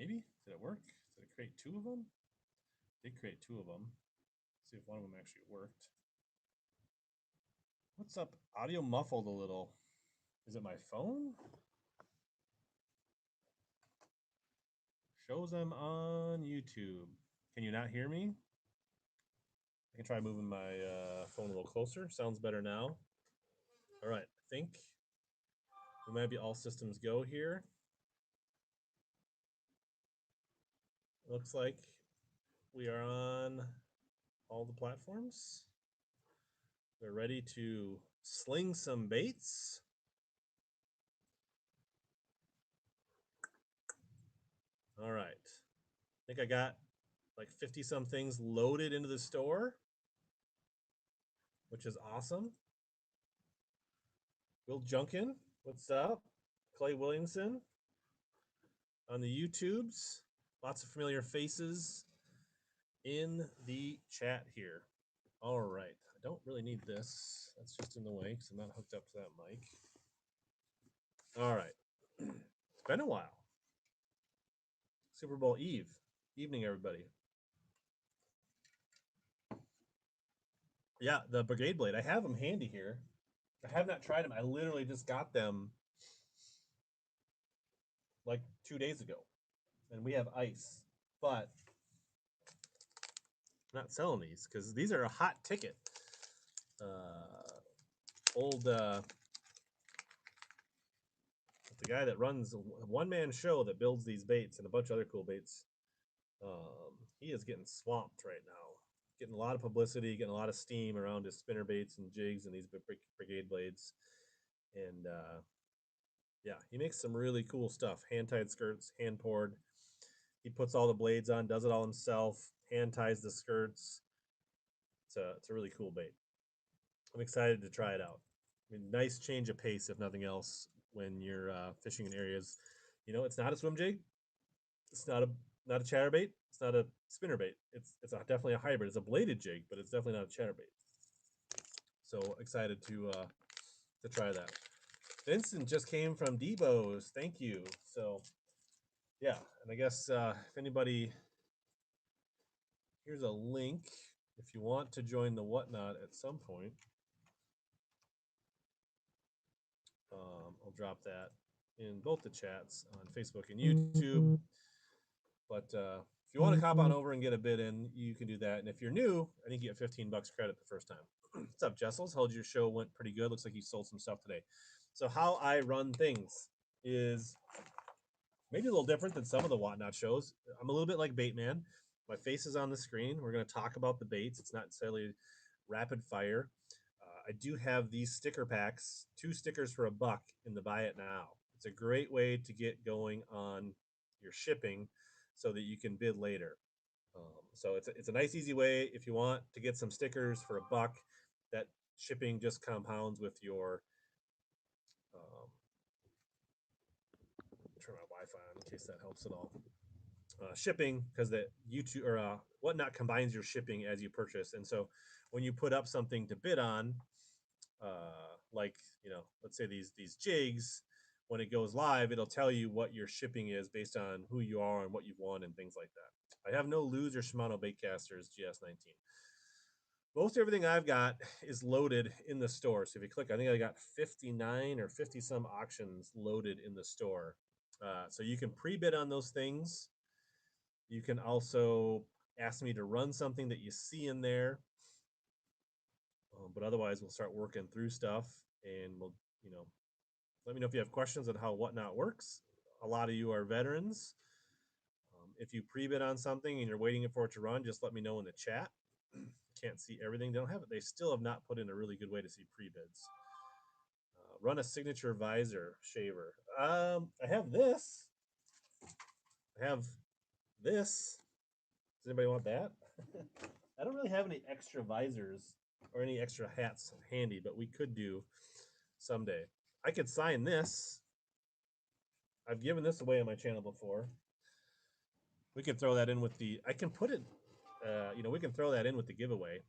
Maybe? Did it work? Did it create two of them? Did create two of them. See if one of them actually worked. What's up? Audio muffled a little. Is it my phone? Shows them on YouTube. Can you not hear me? I can try moving my phone a little closer. Sounds better now. All right, I think we might be all systems go here. Looks like we are on all the platforms. We're ready to sling some baits. All right. I think I got like 50 some things loaded into the store, which is awesome. Will Junkin, what's up? Clay Williamson on the YouTubes. Lots of familiar faces in the chat here. All right. I don't really need this. That's just in the way because I'm not hooked up to that mic. All right. It's been a while. Super Bowl Eve. Evening, everybody. Yeah, the Brigade Blade. I have them handy here. I have not tried them. I literally just got them like 2 days ago. And we have ice. But I'm not selling these because these are a hot ticket. Old the guy that runs a one-man show that builds these baits and a bunch of other cool baits. He is getting swamped right now. Getting a lot of publicity, getting a lot of steam around his spinner baits and jigs and these Brigade blades. And yeah, he makes some really cool stuff. Hand-tied skirts, hand-poured. He puts all the blades on, does it all himself, hand-ties the skirts. It's a really cool bait. I'm excited to try it out. I mean, nice change of pace, if nothing else, when you're fishing in areas. You know, it's not a swim jig. It's not a chatterbait. It's not a spinner bait. It's definitely a hybrid. It's a bladed jig, but it's definitely not a chatterbait. So excited to try that. Vincent just came from Debo's. Thank you. So yeah, and I guess if anybody, here's a link if you want to join the whatnot at some point. I'll drop that in both the chats on Facebook and YouTube. But if you want to hop on over and get a bid in, you can do that. And if you're new, I think you get 15 bucks credit the first time. What's up, Jessels? How'd your show went pretty good? Looks like you sold some stuff today. So how I run things is maybe a little different than some of the whatnot shows. I'm a little bit like Baitman. My face is on the screen. We're going to talk about the baits. It's not necessarily rapid fire. I do have these sticker packs, 2 stickers for $1 in the buy it now. It's a great way to get going on your shipping so that you can bid later. So it's a nice, easy way if you want to get some stickers for $1. That shipping just compounds with your turn my Wi-Fi on in case that helps at all. Shipping, because the YouTube or whatnot combines your shipping as you purchase, and so when you put up something to bid on, like let's say these jigs, when it goes live, it'll tell you what your shipping is based on who you are and what you've won and things like that. I have no Luz or Shimano Baitcasters GS19. Most everything I've got is loaded in the store. So if you click, I think I got 59 or 50 some auctions loaded in the store. So you can pre-bid on those things. You can also ask me to run something that you see in there. But otherwise, we'll start working through stuff, and we'll, let me know if you have questions on how whatnot works. A lot of you are veterans. If you pre-bid on something and you're waiting for it to run, just let me know in the chat. Can't see everything. They don't have it. They still have not put in a really good way to see pre-bids. Run a signature visor shaver. I have this. I have this. Does anybody want that? I don't really have any extra visors or any extra hats handy, but we could do someday. I could sign this. I've given this away on my channel before. We can throw that in with the, I can put it, we can throw that in with the giveaway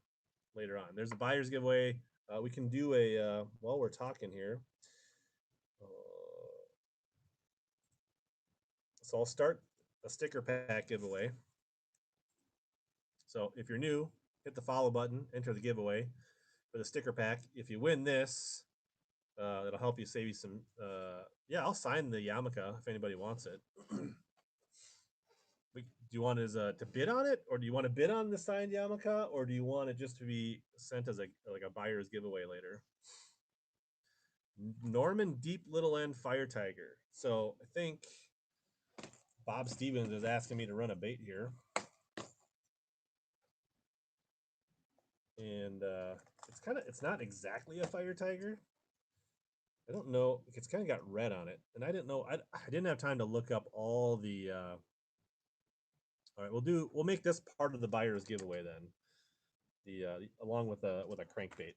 later on. There's a buyer's giveaway. We can do a, while we're talking here. So I'll start a sticker pack giveaway. So if you're new, hit the follow button, enter the giveaway for the sticker pack. If you win this, it'll help you save you some. Yeah, I'll sign the yarmulke if anybody wants it. Do you want as to bid on it, or do you want to bid on the signed yarmulke, or do you want it just to be sent as a buyer's giveaway later? Norman Deep Little End Fire Tiger. So I think Bob Stevens is asking me to run a bait here, and it's not exactly a fire tiger. I don't know. It's kind of got red on it, and I didn't know. I didn't have time to look up all the. All right, we'll make this part of the buyer's giveaway then. Along with a crankbait.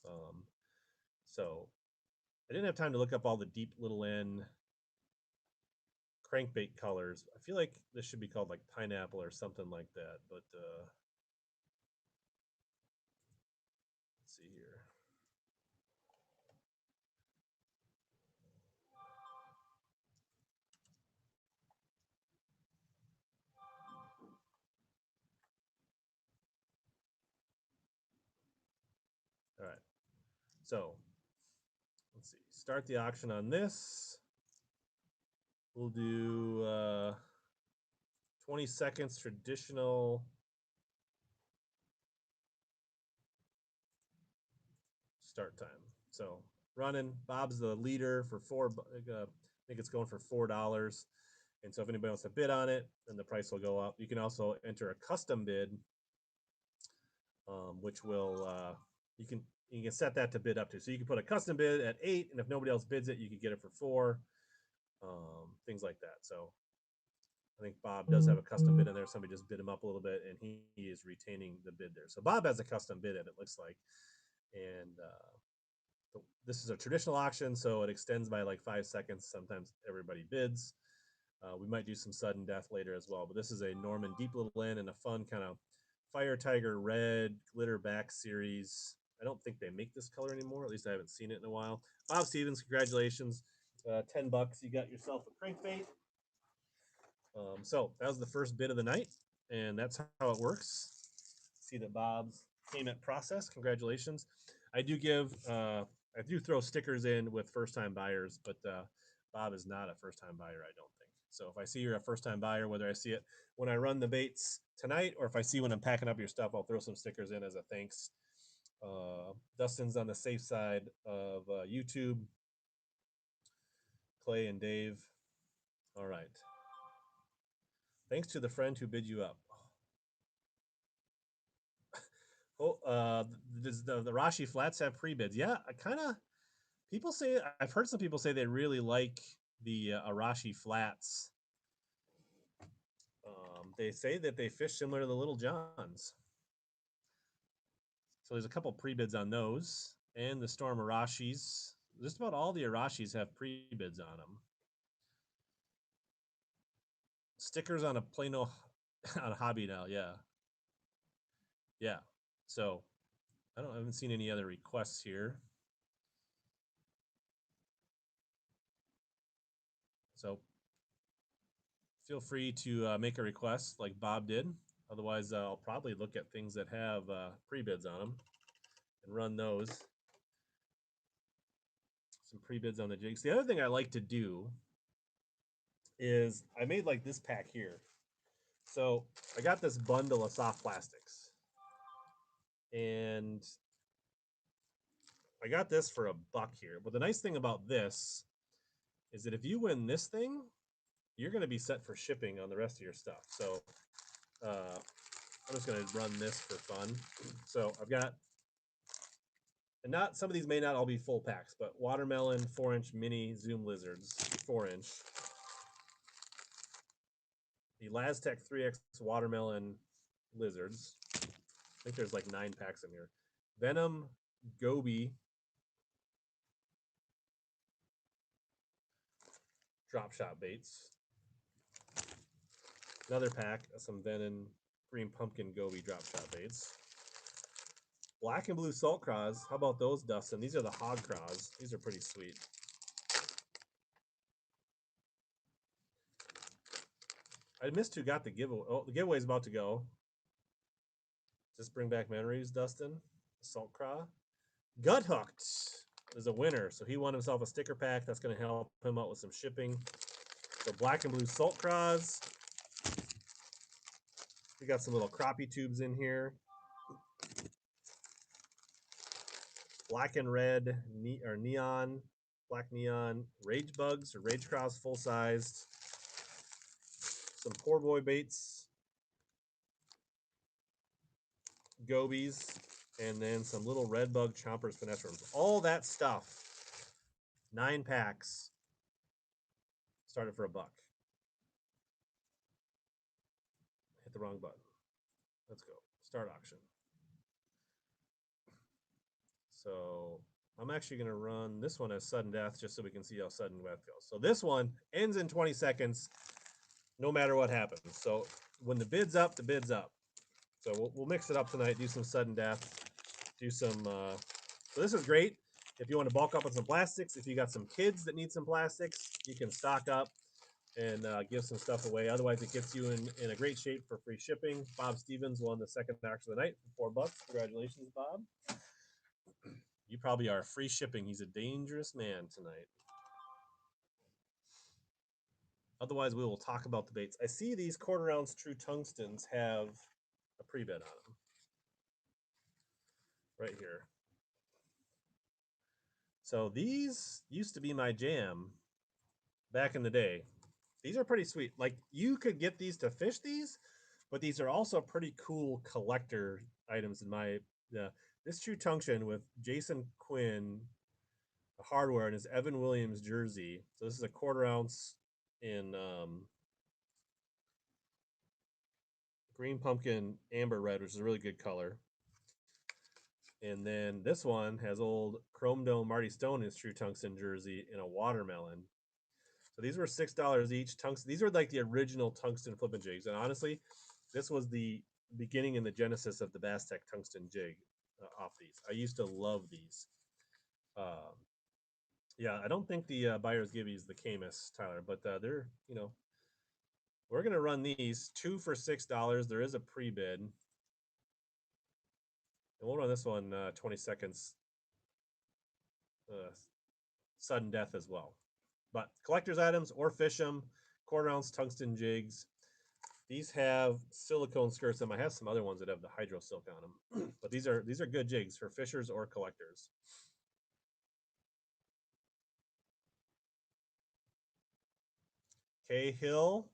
Um, so I didn't have time to look up all the deep little end crankbait colors. I feel like this should be called like pineapple or something like that. But let's see here. All right. So let's see. Start the auction on this. We'll do 20 seconds traditional start time. So running. Bob's the leader for I think it's going for $4. And so if anybody wants to bid on it, then the price will go up. You can also enter a custom bid, which will you can set that to bid up to. So you can put a custom bid at 8, and if nobody else bids it, you can get it for 4. Things like that. So I think Bob does have a custom bid in there. Somebody just bid him up a little bit, and he is retaining the bid there. So Bob has a custom bid in it, looks like. And this is a traditional auction, so it extends by like 5 seconds. Sometimes everybody bids. We might do some sudden death later as well. But this is a Norman Deep Little End and a fun kind of Fire Tiger Red Glitter Back series. I don't think they make this color anymore. At least I haven't seen it in a while. Bob Stevens, congratulations. $10. You got yourself a crankbait. So that was the first bid of the night, and that's how it works. See that Bob's payment process. Congratulations. I do throw stickers in with first-time buyers, but Bob is not a first-time buyer, I don't think. So if I see you're a first-time buyer, whether I see it when I run the baits tonight or if I see when I'm packing up your stuff, I'll throw some stickers in as a thanks. Dustin's on the safe side of YouTube. Clay and Dave. All right. Thanks to the friend who bid you up. Oh, does the Rashi flats have pre-bids? Yeah, I kind of. People say I've heard some people say they really like the Arashi flats. They say that they fish similar to the Little Johns. So there's a couple pre-bids on those, and the Storm Arashis. Just about all the Arashis have pre-bids on them. Stickers on a Plano on a hobby now, yeah. Yeah. So I haven't seen any other requests here. So feel free to make a request like Bob did. Otherwise, I'll probably look at things that have pre-bids on them and run those. Some pre-bids on the jigs. The other thing I like to do is I made like this pack here. So I got this bundle of soft plastics. And I got this for $1 here. But the nice thing about this is that if you win this thing, you're going to be set for shipping on the rest of your stuff. So I'm just going to run this for fun. So I've got, and not some of these may not all be full packs, but watermelon 4-inch mini zoom lizards 4-inch. The Laztec 3X watermelon lizards. I think there's like 9 packs in here. Venom Goby drop shot baits. Another pack of some Venom green pumpkin Goby drop shot baits. Black and blue salt craws. How about those, Dustin? These are the hog craws. These are pretty sweet. I missed who got the giveaway. Oh, the giveaway is about to go. Just bring back memories, Dustin. Salt Craw. Gut Hooked is a winner. So he won himself a sticker pack. That's going to help him out with some shipping. So black and blue Salt Craws. We got some little crappie tubes in here. Black and red or neon, black neon rage bugs or rage craws full sized. Some poor boy baits, gobies, and then some little red bug chompers finesse worms. All that stuff. 9 packs. Started for $1. Hit the wrong button. Let's go. Start auction. So I'm actually going to run this one as sudden death just so we can see how sudden death goes. So this one ends in 20 seconds no matter what happens. So when the bid's up, the bid's up. So we'll mix it up tonight, do some sudden death, do some... so this is great if you want to bulk up on some plastics. If you got some kids that need some plastics, you can stock up and give some stuff away. Otherwise, it gets you in a great shape for free shipping. Bob Stevens won the second auction of the night for $4. Congratulations, Bob. You probably are free shipping. He's a dangerous man tonight. Otherwise, we will talk about the baits. I see these quarter ounce true tungstens have a pre-bid on them. Right here. So these used to be my jam back in the day. These are pretty sweet. Like, you could get these to fish these, but these are also pretty cool collector items in my... this true tungsten with Jason Quinn hardware and his Evan Williams jersey. So this is a quarter ounce in green pumpkin amber red, which is a really good color. And then this one has old Chrome Dome Marty Stone in his true tungsten jersey in a watermelon. So these were $6 each. These are like the original tungsten flipping jigs. And honestly, this was the beginning and the genesis of the Bass Tech tungsten jig off these. I used to love these. Yeah, I don't think the buyers giveies the Camus, Tyler, but they're, we're going to run these 2 for $6. There is a pre-bid. And we'll run this one 20 seconds. Sudden death as well. But collector's items or fish them, quarter ounce tungsten jigs. These have silicone skirts. I have some other ones that have the hydro silk on them. But these are good jigs for fishers or collectors. K Hill,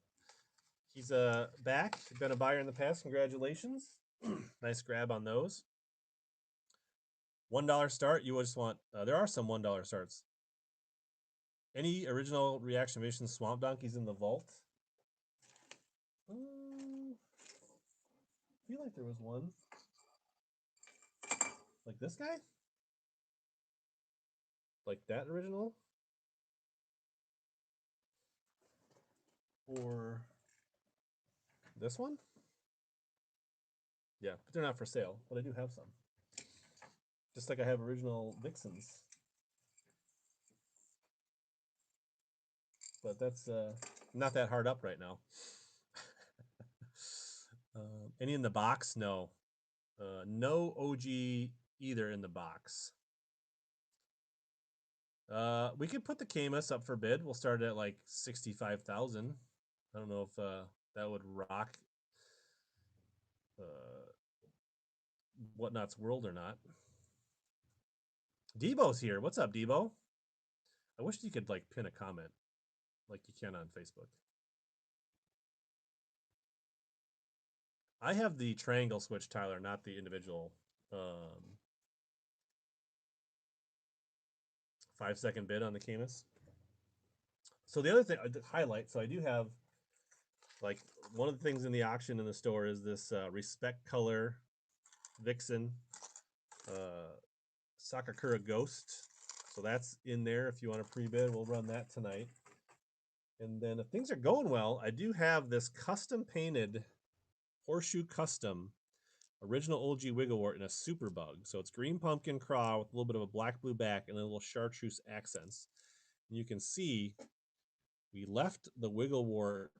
he's back. He's been a buyer in the past. Congratulations. Nice grab on those. $1 start. You just want, there are some $1 starts. Any original reaction mission swamp donkeys in the vault? I feel like there was one. Like this guy? Like that original? Or this one? Yeah, but they're not for sale, but I do have some. Just like I have original Vixens. But that's not that hard up right now. Any in the box? No. No OG either in the box. We could put the Camus up for bid. We'll start at like 65,000. I don't know if that would rock Whatnot's world or not. Debo's here. What's up, Debo? I wish you could like pin a comment like you can on Facebook. I have the triangle switch, Tyler, not the individual 5-second bid on the Camus. So the other thing, highlight, so I do have, like, one of the things in the auction in the store is this Respect Color Vixen Sakakura Ghost. So that's in there if you want to pre-bid. We'll run that tonight. And then if things are going well, I do have this custom painted Horseshoe Custom original OG Wiggle Wart in a super bug. So it's green pumpkin craw with a little bit of a black blue back and then a little chartreuse accents. And you can see we left the Wiggle Wart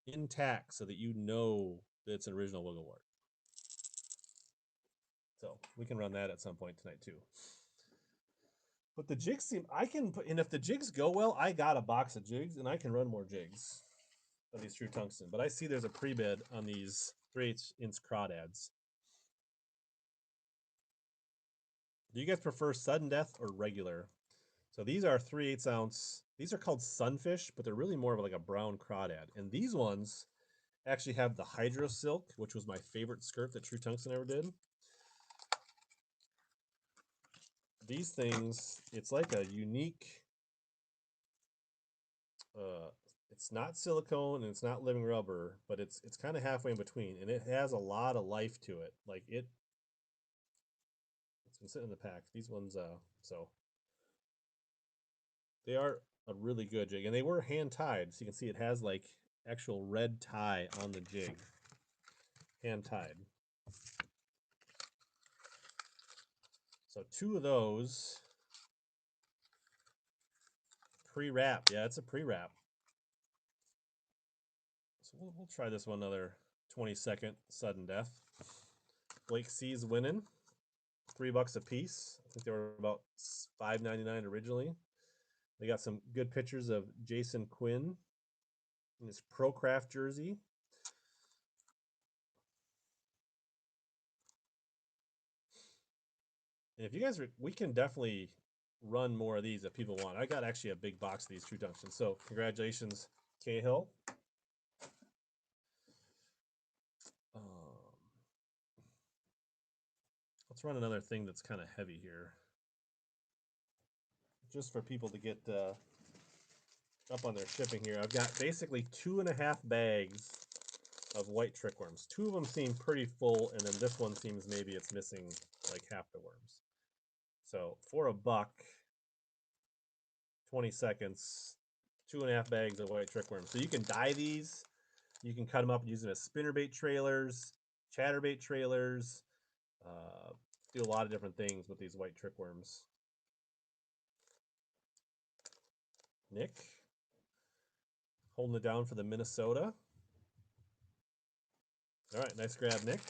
intact so that you know that it's an original Wiggle Wart. So we can run that at some point tonight too. But the jigs seem I can put, and if the jigs go well, I got a box of jigs and I can run more jigs of these true tungsten. But I see there's a pre-bid on these 3/8" crawdads. Do you guys prefer sudden death or regular? So these are 3/8 ounce. These are called sunfish, but they're really more of like a brown crawdad. And these ones actually have the hydro silk, which was my favorite skirt that True Tungsten ever did. These things, it's like a unique. It's not silicone and it's not living rubber, but it's kind of halfway in between, and it has a lot of life to it. Like it's been sitting in the pack. These ones, so they are a really good jig, and they were hand tied, so you can see it has like actual red tie on the jig, hand tied. So 2 of those pre-wrap. Yeah, it's a pre-wrap. So we'll try this one another 20-second sudden death. Blake C's winning. $3 a piece. I think they were about $5.99 originally. They got some good pictures of Jason Quinn in his Procraft jersey. And if you guys, we can definitely run more of these if people want. I got actually a big box of these True Tungsten. So congratulations, Cahill. Let's run another thing that's kind of heavy here, just for people to get up on their shipping here. I've got basically 2.5 bags of white trickworms. 2 of them seem pretty full, and then this one seems maybe it's missing like half the worms. So for $1, 20 seconds, 2.5 bags of white trickworms. So you can dye these. You can cut them up and use them as spinnerbait trailers, chatterbait trailers. Do a lot of different things with these white trickworms. Nick, holding it down for the Minnesota. All right, nice grab, Nick.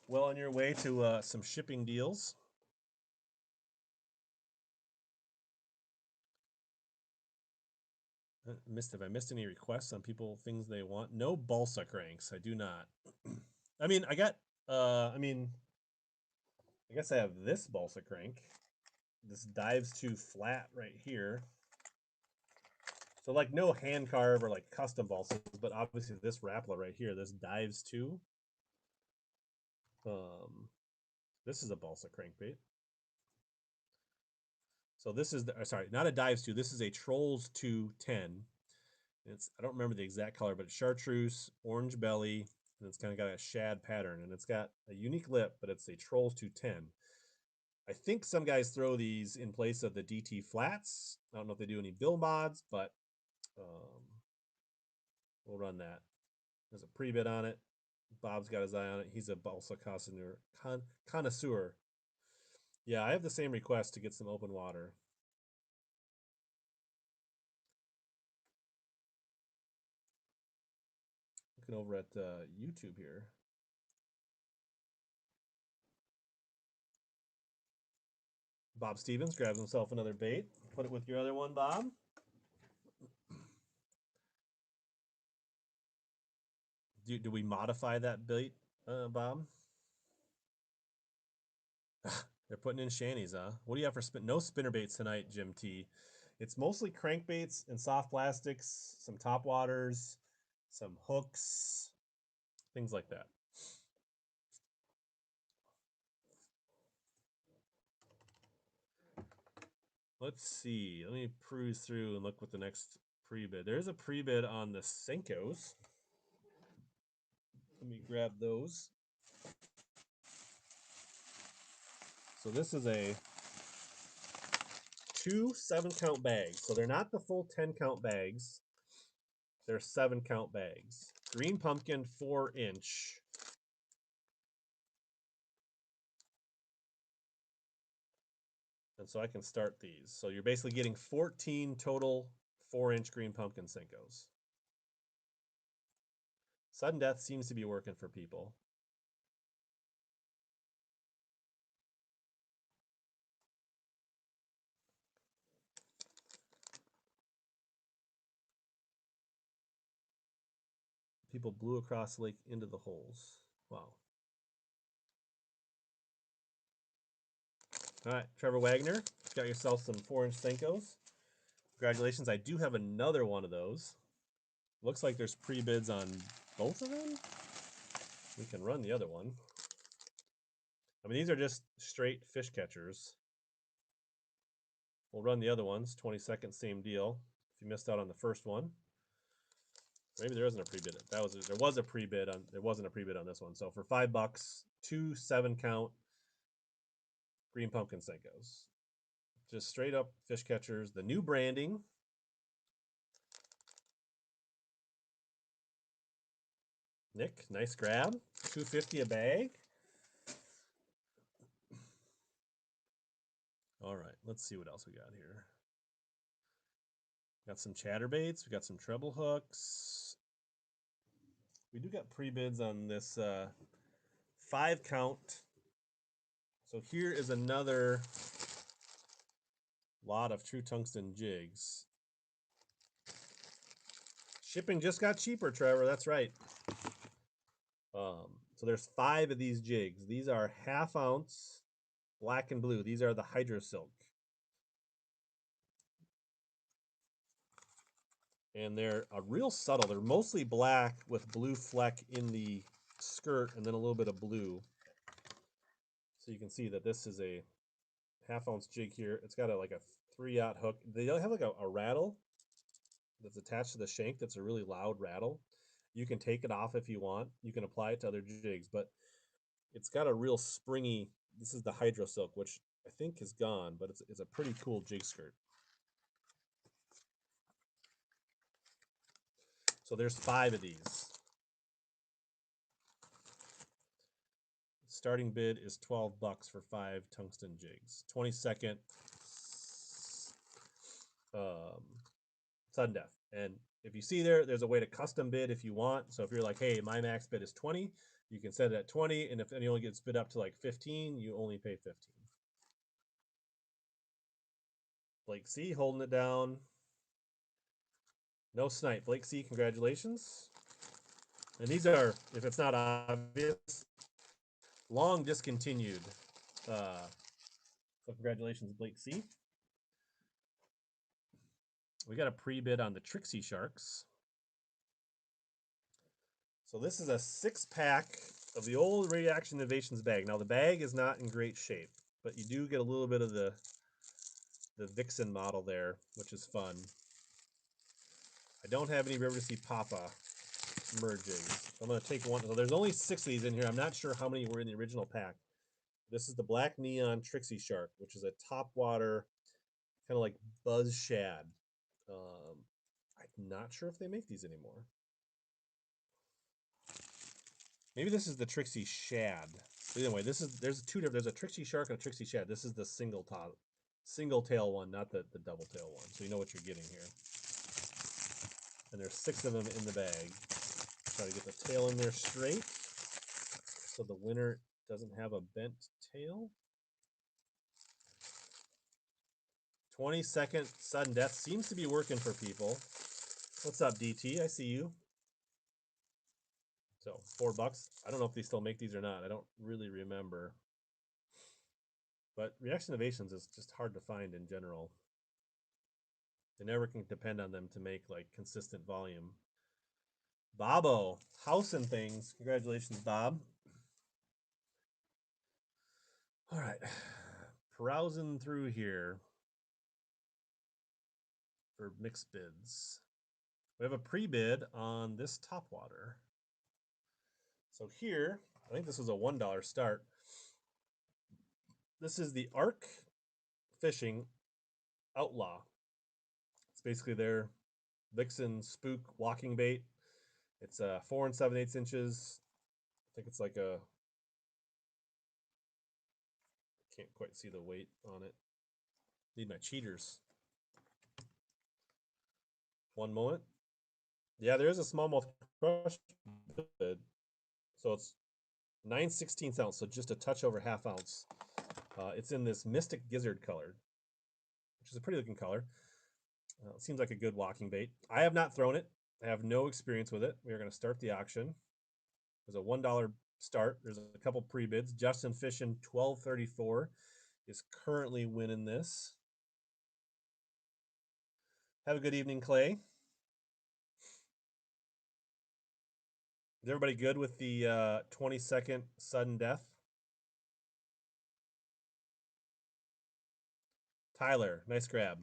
Well on your way to some shipping deals. If I missed any requests on people things they want, no balsa cranks. I do not. I mean, I got. I guess I have this balsa crank. This dives to flat right here. So like no hand carve or like custom balsas, but obviously this Rapala right here, this dives to. This is a balsa crankbait. So this is sorry, not a dives to. This is a Trolls 210. I don't remember the exact color, but it's chartreuse, orange belly, and it's kind of got a shad pattern, and it's got a unique lip, but it's a Trolls 210. I think some guys throw these in place of the DT flats. I don't know if they do any bill mods, but we'll run that. There's a pre-bid on it. Bob's got his eye on it. He's a balsa connoisseur. Yeah, I have the same request to get some open water. Looking over at YouTube here. Bob Stevens grabs himself another bait. Put it with your other one, Bob. Do we modify that bait, Bob? They're putting in shanties, huh? What do you have for no spinner baits tonight, Jim T? It's mostly crankbaits and soft plastics, some top waters, some hooks, things like that. Let's see. Let me peruse through and look what the next pre-bid. There's a pre-bid on the Senkos. Let me grab those. So this is a 2 7-count bags. So they're not the full 10-count bags. They're 7-count bags. Green pumpkin 4-inch. And so I can start these. So you're basically getting 14 total 4-inch green pumpkin Senkos. Sudden death seems to be working for people. People blew across the lake into the holes. Wow. All right, Trevor Wagner, got yourself some 4-inch Senkos. Congratulations. I do have another one of those. Looks like there's pre-bids on both of them. We can run the other one. I mean, these are just straight fish catchers. We'll run the other ones. 20 seconds, same deal. If you missed out on the first one, maybe there isn't a pre-bid. There was a pre-bid on. There wasn't a pre-bid on this one. So for $5, 2 7-count green pumpkin Senkos. Just straight up fish catchers. The new branding. Nick, nice grab. $2.50 a bag. All right, let's see what else we got here. Got some chatterbaits. We got some treble hooks. We do got pre-bids on this 5-count. So here is another lot of true tungsten jigs. Shipping just got cheaper, Trevor. That's right. So there's 5 of these jigs. These are 1/2 ounce black and blue. These are the Hydro Silk. And they're real subtle. They're mostly black with blue fleck in the skirt and then a little bit of blue. So you can see that this is a 1/2 ounce jig here. It's got like a 3/0 hook. They have like a rattle that's attached to the shank. That's a really loud rattle. You can take it off if you want. You can apply it to other jigs, but it's got a real springy. This is the Hydro Silk, which I think is gone, but it's a pretty cool jig skirt. So there's 5 of these. Starting bid is $12 for 5 tungsten jigs. 20-second sudden death. And if you see there's a way to custom bid if you want. So if you're like, hey, my max bid is 20, you can set it at 20. And if anyone gets bid up to like 15, you only pay 15. Blake C holding it down. No snipe. Blake C, congratulations. And these are, if it's not obvious, long discontinued. So congratulations, Blake C. We got a pre-bid on the Trixie Sharks. So this is a 6-pack of the old Reaction Innovations bag. Now the bag is not in great shape, but you do get a little bit of the Vixen model there, which is fun. I don't have any River to Sea Papa mergings. I'm going to take one. So there's only 6 of these in here. I'm not sure how many were in the original pack. This is the Black Neon Trixie Shark, which is a topwater, kind of like Buzz Shad. I'm not sure if they make these anymore. Maybe this is the Trixie Shad. But anyway, there's 2 different. There's a Trixie Shark and a Trixie Shad. This is the single tail one, not the double tail one. So you know what you're getting here. And there's 6 of them in the bag. Try to get the tail in there straight, so the winner doesn't have a bent tail. 20-second sudden death seems to be working for people. What's up, DT? I see you. So $4. I don't know if they still make these or not. I don't really remember. But Reaction Innovations is just hard to find in general. They never can depend on them to make like consistent volume. Bobo, House and Things. Congratulations, Bob. All right. Browsing through here for mixed bids. We have a pre-bid on this topwater. So here, I think this was a $1 start. This is the Arc Fishing Outlaw. It's basically their Vixen Spook walking bait. It's 4 7/8 inches. I think it's like a, can't quite see the weight on it. Need my cheaters. One moment. Yeah, there is a smallmouth crush bid. So it's 9/16 ounce, so just a touch over half ounce. It's in this Mystic Gizzard color, which is a pretty looking color. It seems like a good walking bait. I have not thrown it. I have no experience with it. We are going to start the auction. There's a $1 start. There's a couple pre bids. Justin Fishin 1234 is currently winning this. Have a good evening, Clay. Is everybody good with the 20-second sudden death? Tyler, nice grab.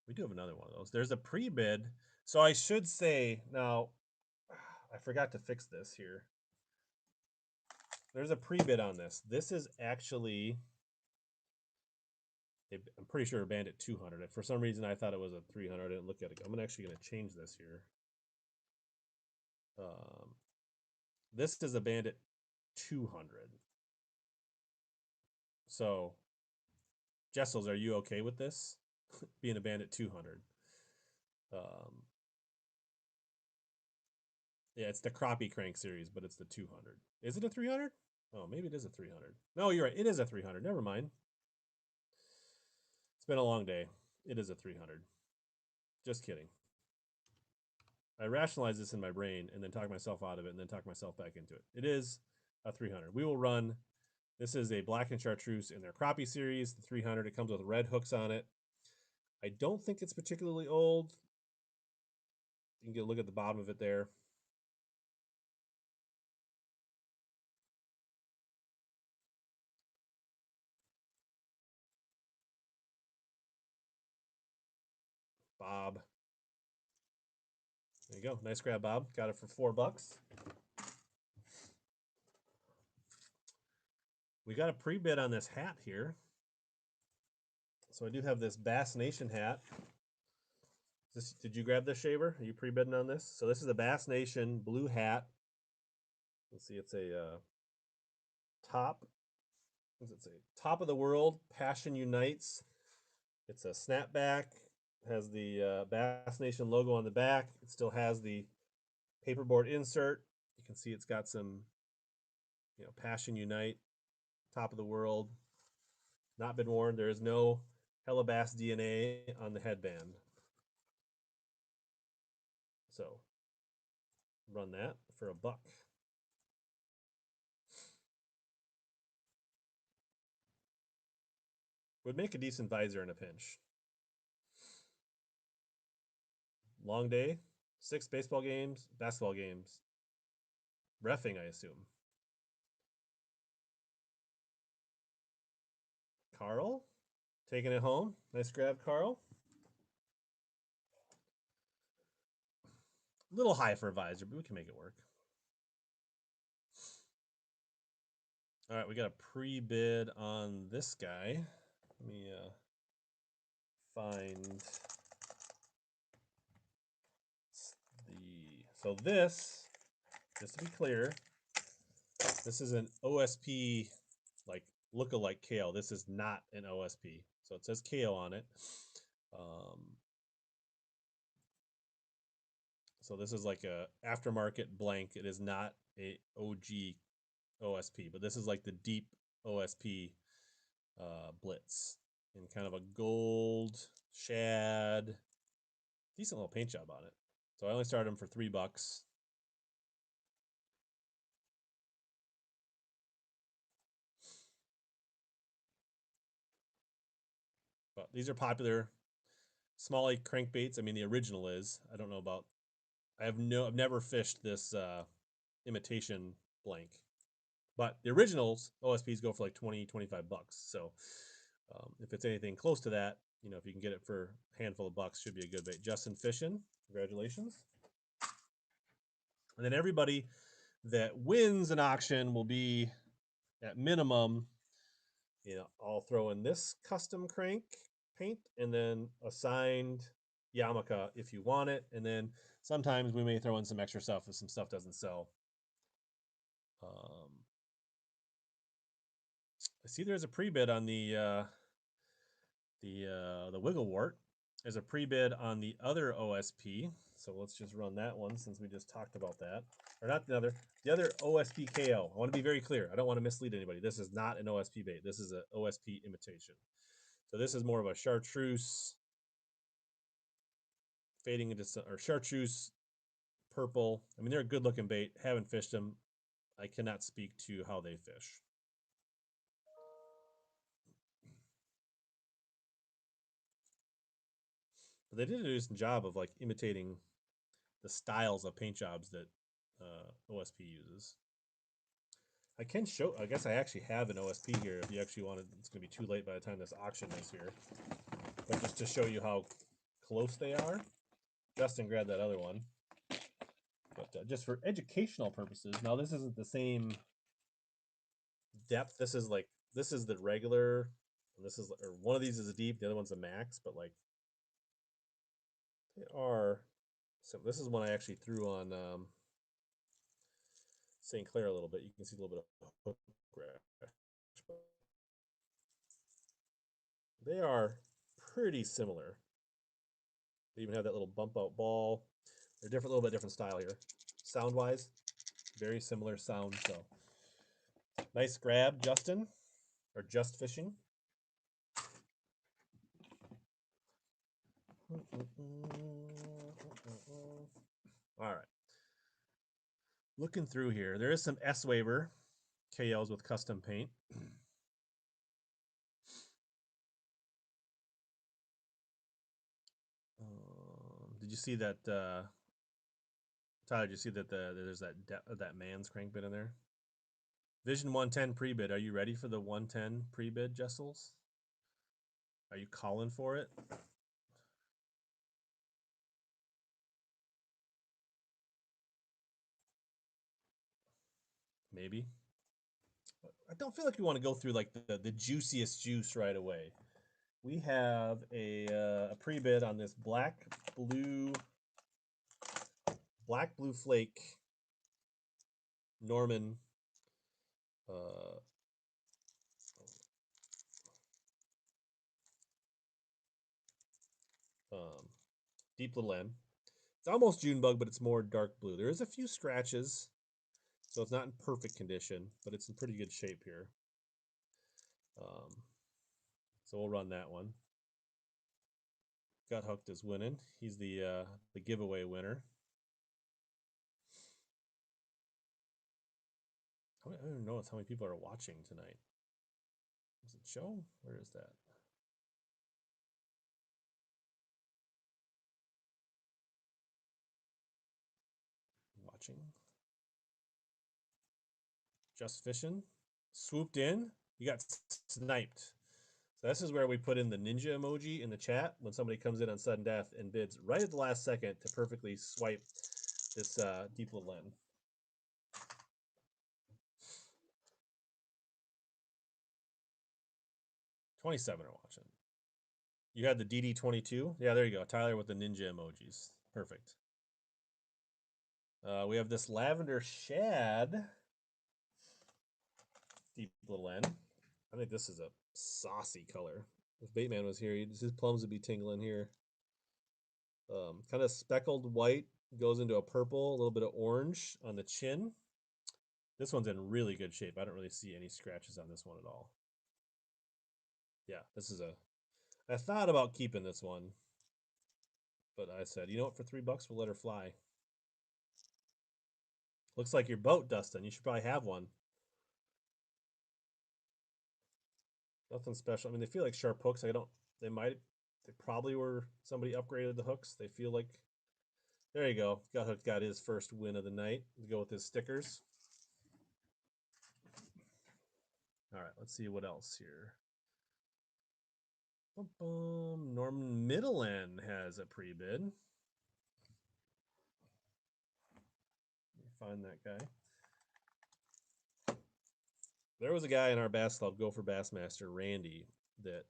We do have another one of those. There's a pre-bid. So I should say now, I forgot to fix this here. There's a pre-bid on this. This is actually, I'm pretty sure, a Bandit 200. For some reason, I thought it was a 300. I didn't look at it. I'm actually going to change this here. This is a Bandit 200. So, Jessels, are you okay with this being a Bandit 200? Yeah, it's the Crappie Crank series, but it's the 200. Is it a 300? Oh, maybe it is a 300. No, you're right. It is a 300. Never mind. It's been a long day. It is a 300. Just kidding. I rationalize this in my brain and then talk myself out of it and then talk myself back into it. It is a 300. We will run. This is a Black and Chartreuse in their Crappie series, the 300. It comes with red hooks on it. I don't think it's particularly old. You can get a look at the bottom of it there. Bob. There you go. Nice grab, Bob. Got it for $4. We got a pre-bid on this hat here. So I do have this Bass Nation hat. Did you grab this, Shaver? Are you pre-bidding on this? So this is a Bass Nation blue hat. Let's see, it's a top. What does it say? Top of the world, passion unites. It's a snapback. It has the Bass Nation logo on the back. It still has the paperboard insert. You can see it's got some, passion unite, top of the world. Not been worn. There is no Hellabass DNA on the headband. So run that for $1. Would make a decent visor in a pinch. Long day, 6 baseball games, basketball games. Reffing, I assume. Carl, taking it home. Nice grab, Carl. A little high for a visor, but we can make it work. All right, we got a pre-bid on this guy. Let me find the. So this, just to be clear, this is an OSP like look-alike KO. This is not an OSP. So it says KO on it. So this is like a aftermarket blank. It is not a OG OSP, but this is like the deep OSP Blitz in kind of a gold shad. Decent little paint job on it. So I only started them for $3. But these are popular Smalley crankbaits. I mean, the original is. I don't know about. I've never fished this imitation blank, but the originals OSPs go for like 20, $25. So if it's anything close to that, if you can get it for a handful of bucks, should be a good bait. Justin Fishin, congratulations. And then everybody that wins an auction will be at minimum, I'll throw in this custom crank paint and then a signed yarmulke if you want it. And then sometimes we may throw in some extra stuff if some stuff doesn't sell. I see there's a pre-bid on the The Wiggle Wart is a pre-bid on the other OSP. So let's just run that one since we just talked about that. Or not the other OSP KO. I want to be very clear. I don't want to mislead anybody. This is not an OSP bait. This is an OSP imitation. So this is more of a chartreuse fading into or chartreuse purple. I mean, they're a good looking bait. Haven't fished them. I cannot speak to how they fish. But they did a decent job of like imitating the styles of paint jobs that OSP uses. I can show. I guess I actually have an OSP here. If you actually wanted, it's going to be too late by the time this auction is here. But just to show you how close they are, Justin grabbed that other one. But just for educational purposes, now this isn't the same depth. This is the regular. And this is or one of these is a deep. The other one's a max. But like they are. So this is one I actually threw on St. Clair a little bit. You can see a little bit of hook rash. They are pretty similar. They even have that little bump out ball. They're different, a little bit different style here. Sound wise, very similar sound. So nice grab, Justin, or Just Fishing. All right. Looking through here, there is some S waiver KLs with custom paint. Did you see that, Tyler? Did you see that there's that man's crankbait in there? Vision 110 pre-bid. Are you ready for the 110 pre-bid, Jessels? Are you calling for it? Maybe. I don't feel like we want to go through like the juiciest juice right away. We have a pre-bid on this black blue flake Norman deep little N. It's almost June bug, but it's more dark blue. There is a few scratches, so it's not in perfect condition, but it's in pretty good shape here. So we'll run that one. Got Hooked is winning. He's the giveaway winner. I don't even know how many people are watching tonight. Does it show? Where is that? Watching. Just Fishing. Swooped in. You got sniped. So this is where we put in the ninja emoji in the chat when somebody comes in on sudden death and bids right at the last second to perfectly swipe this deep little end. $27 are watching. You had the DD22? Yeah, there you go. Tyler with the ninja emojis. Perfect. We have this lavender shad. Deep little end. I think this is a saucy color. If Bateman was here, his plums would be tingling here. Kind of speckled white, goes into a purple, a little bit of orange on the chin. This one's in really good shape. I don't really see any scratches on this one at all. Yeah, this is I thought about keeping this one, but I said, you know what, for $3, we'll let her fly. Looks like your boat, Dustin. You should probably have one. Nothing special. I mean, they feel like sharp hooks. They probably were, somebody upgraded the hooks. They feel like, there you go. Got Hooked got his first win of the night. To go with his stickers. All right, let's see what else here. Norman Middleend has a pre-bid. Let me find that guy. There was a guy in our Bass Club, Go for Bassmaster, Randy, that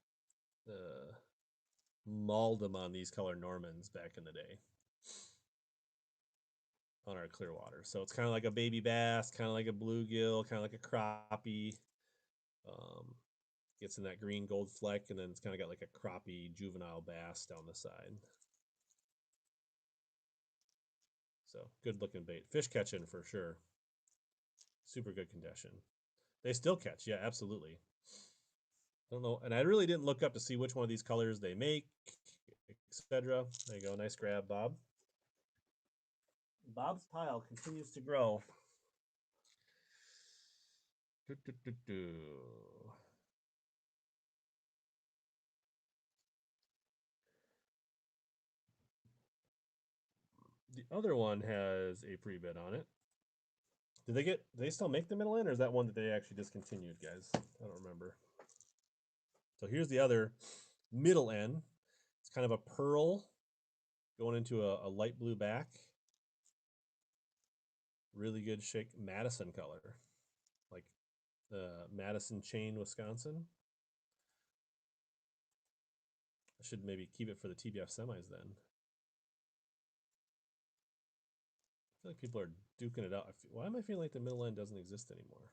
mauled him on these color Normans back in the day on our Clearwater. So it's kind of like a baby bass, kind of like a bluegill, kind of like a crappie. Gets in that green gold fleck, and then it's kind of got like a crappie juvenile bass down the side. So good looking bait. Fish catching for sure. Super good condition. They still catch, yeah, absolutely. I don't know, and I really didn't look up to see which one of these colors they make, etc. There you go, nice grab, Bob. Bob's pile continues to grow. Do, do, do, do. The other one has a pre-bid on it. Did they still make the middle end, or is that one that they actually discontinued, guys? I don't remember. So here's the other middle end. It's kind of a pearl going into a light blue back. Really good shake, Madison color, like Madison chain, Wisconsin. I should maybe keep it for the TBF semis then. I feel like people are duking it out. Why am I feeling like the middle end doesn't exist anymore?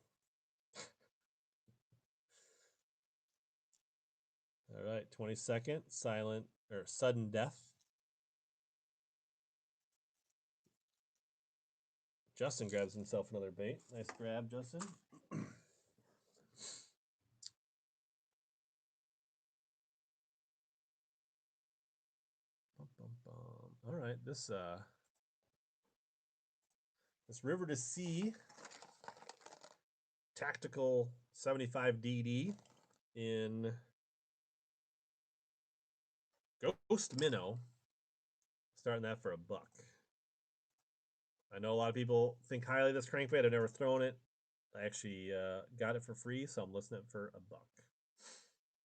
All right, 22nd, silent or sudden death. Justin grabs himself another bait. Nice grab, Justin. All right, this River to Sea Tactical 75 DD in Ghost Minnow. Starting that for $1. I know a lot of people think highly of this crankbait. I've never thrown it. I actually got it for free, so I'm listing it for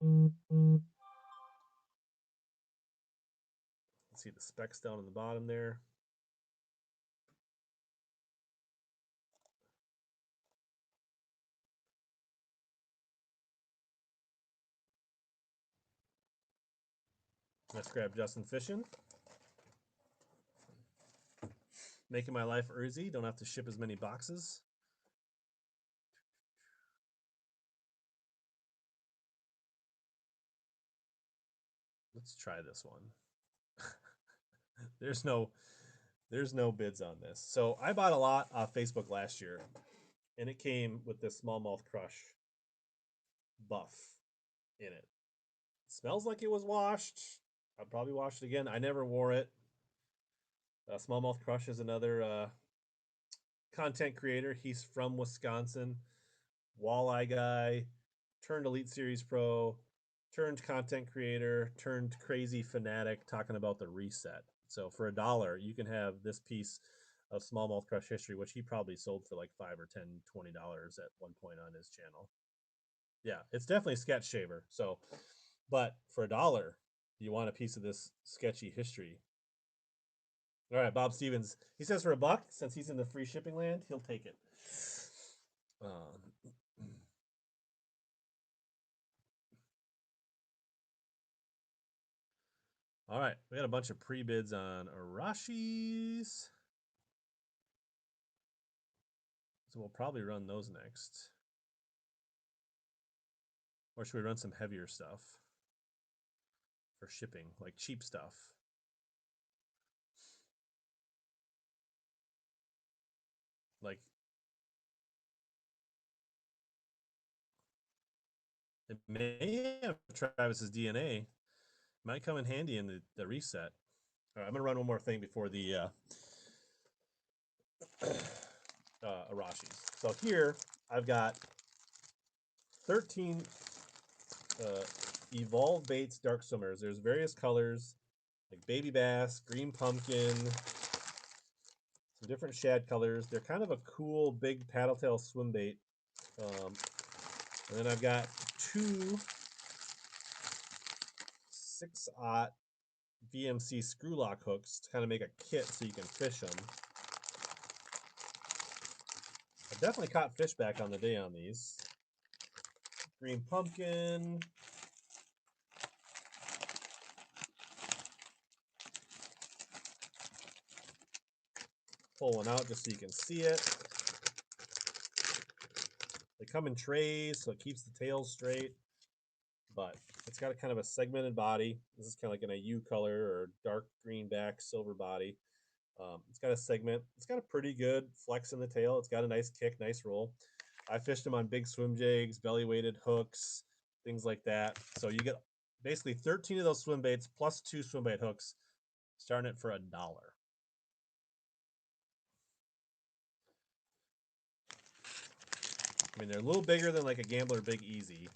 $1. Let's see the specs down in the bottom there. Let's grab Justin fishing. Making my life easy. Don't have to ship as many boxes. Let's try this one. There's no bids on this. So I bought a lot off Facebook last year, and it came with this smallmouth crush buff in it. It smells like it was washed. I'll probably wash it again. I never wore it. Smallmouth Crush is another content creator. He's from Wisconsin. Walleye guy. Turned Elite Series Pro. Turned content creator. Turned crazy fanatic talking about the reset. So for $1, you can have this piece of Smallmouth Crush history, which he probably sold for like $5 or $10, $20 at one point on his channel. Yeah, it's definitely sketch shaver. So, but for $1, you want a piece of this sketchy history. All right, Bob Stevens. He says for $1, since he's in the free shipping land, he'll take it. All right, we got a bunch of pre-bids on Arashis. So we'll probably run those next. Or should we run some heavier stuff for shipping, like cheap stuff? Like, it may have Travis's DNA. Might come in handy in the reset. All right, I'm going to run one more thing before the Arashis. So here, I've got 13 Evolve Baits Dark Swimmers. There's various colors, like baby bass, green pumpkin, some different shad colors. They're kind of a cool big paddle tail swim bait. And then I've got 2 6/0 VMC screw lock hooks to kind of make a kit so you can fish them. I definitely caught fish back on the day on these. Green pumpkin. Pull one out just so you can see it. They come in trays, so it keeps the tails straight. but it's got a kind of a segmented body. This is kind of like in a U color or dark green back, silver body. It's got a segment. It's got a pretty good flex in the tail. It's got a nice kick, nice roll. I fished them on big swim jigs, belly weighted hooks, things like that. So you get basically 13 of those swim baits plus 2 swim bait hooks, starting it for $1. I mean, they're a little bigger than like a Gambler Big Easy.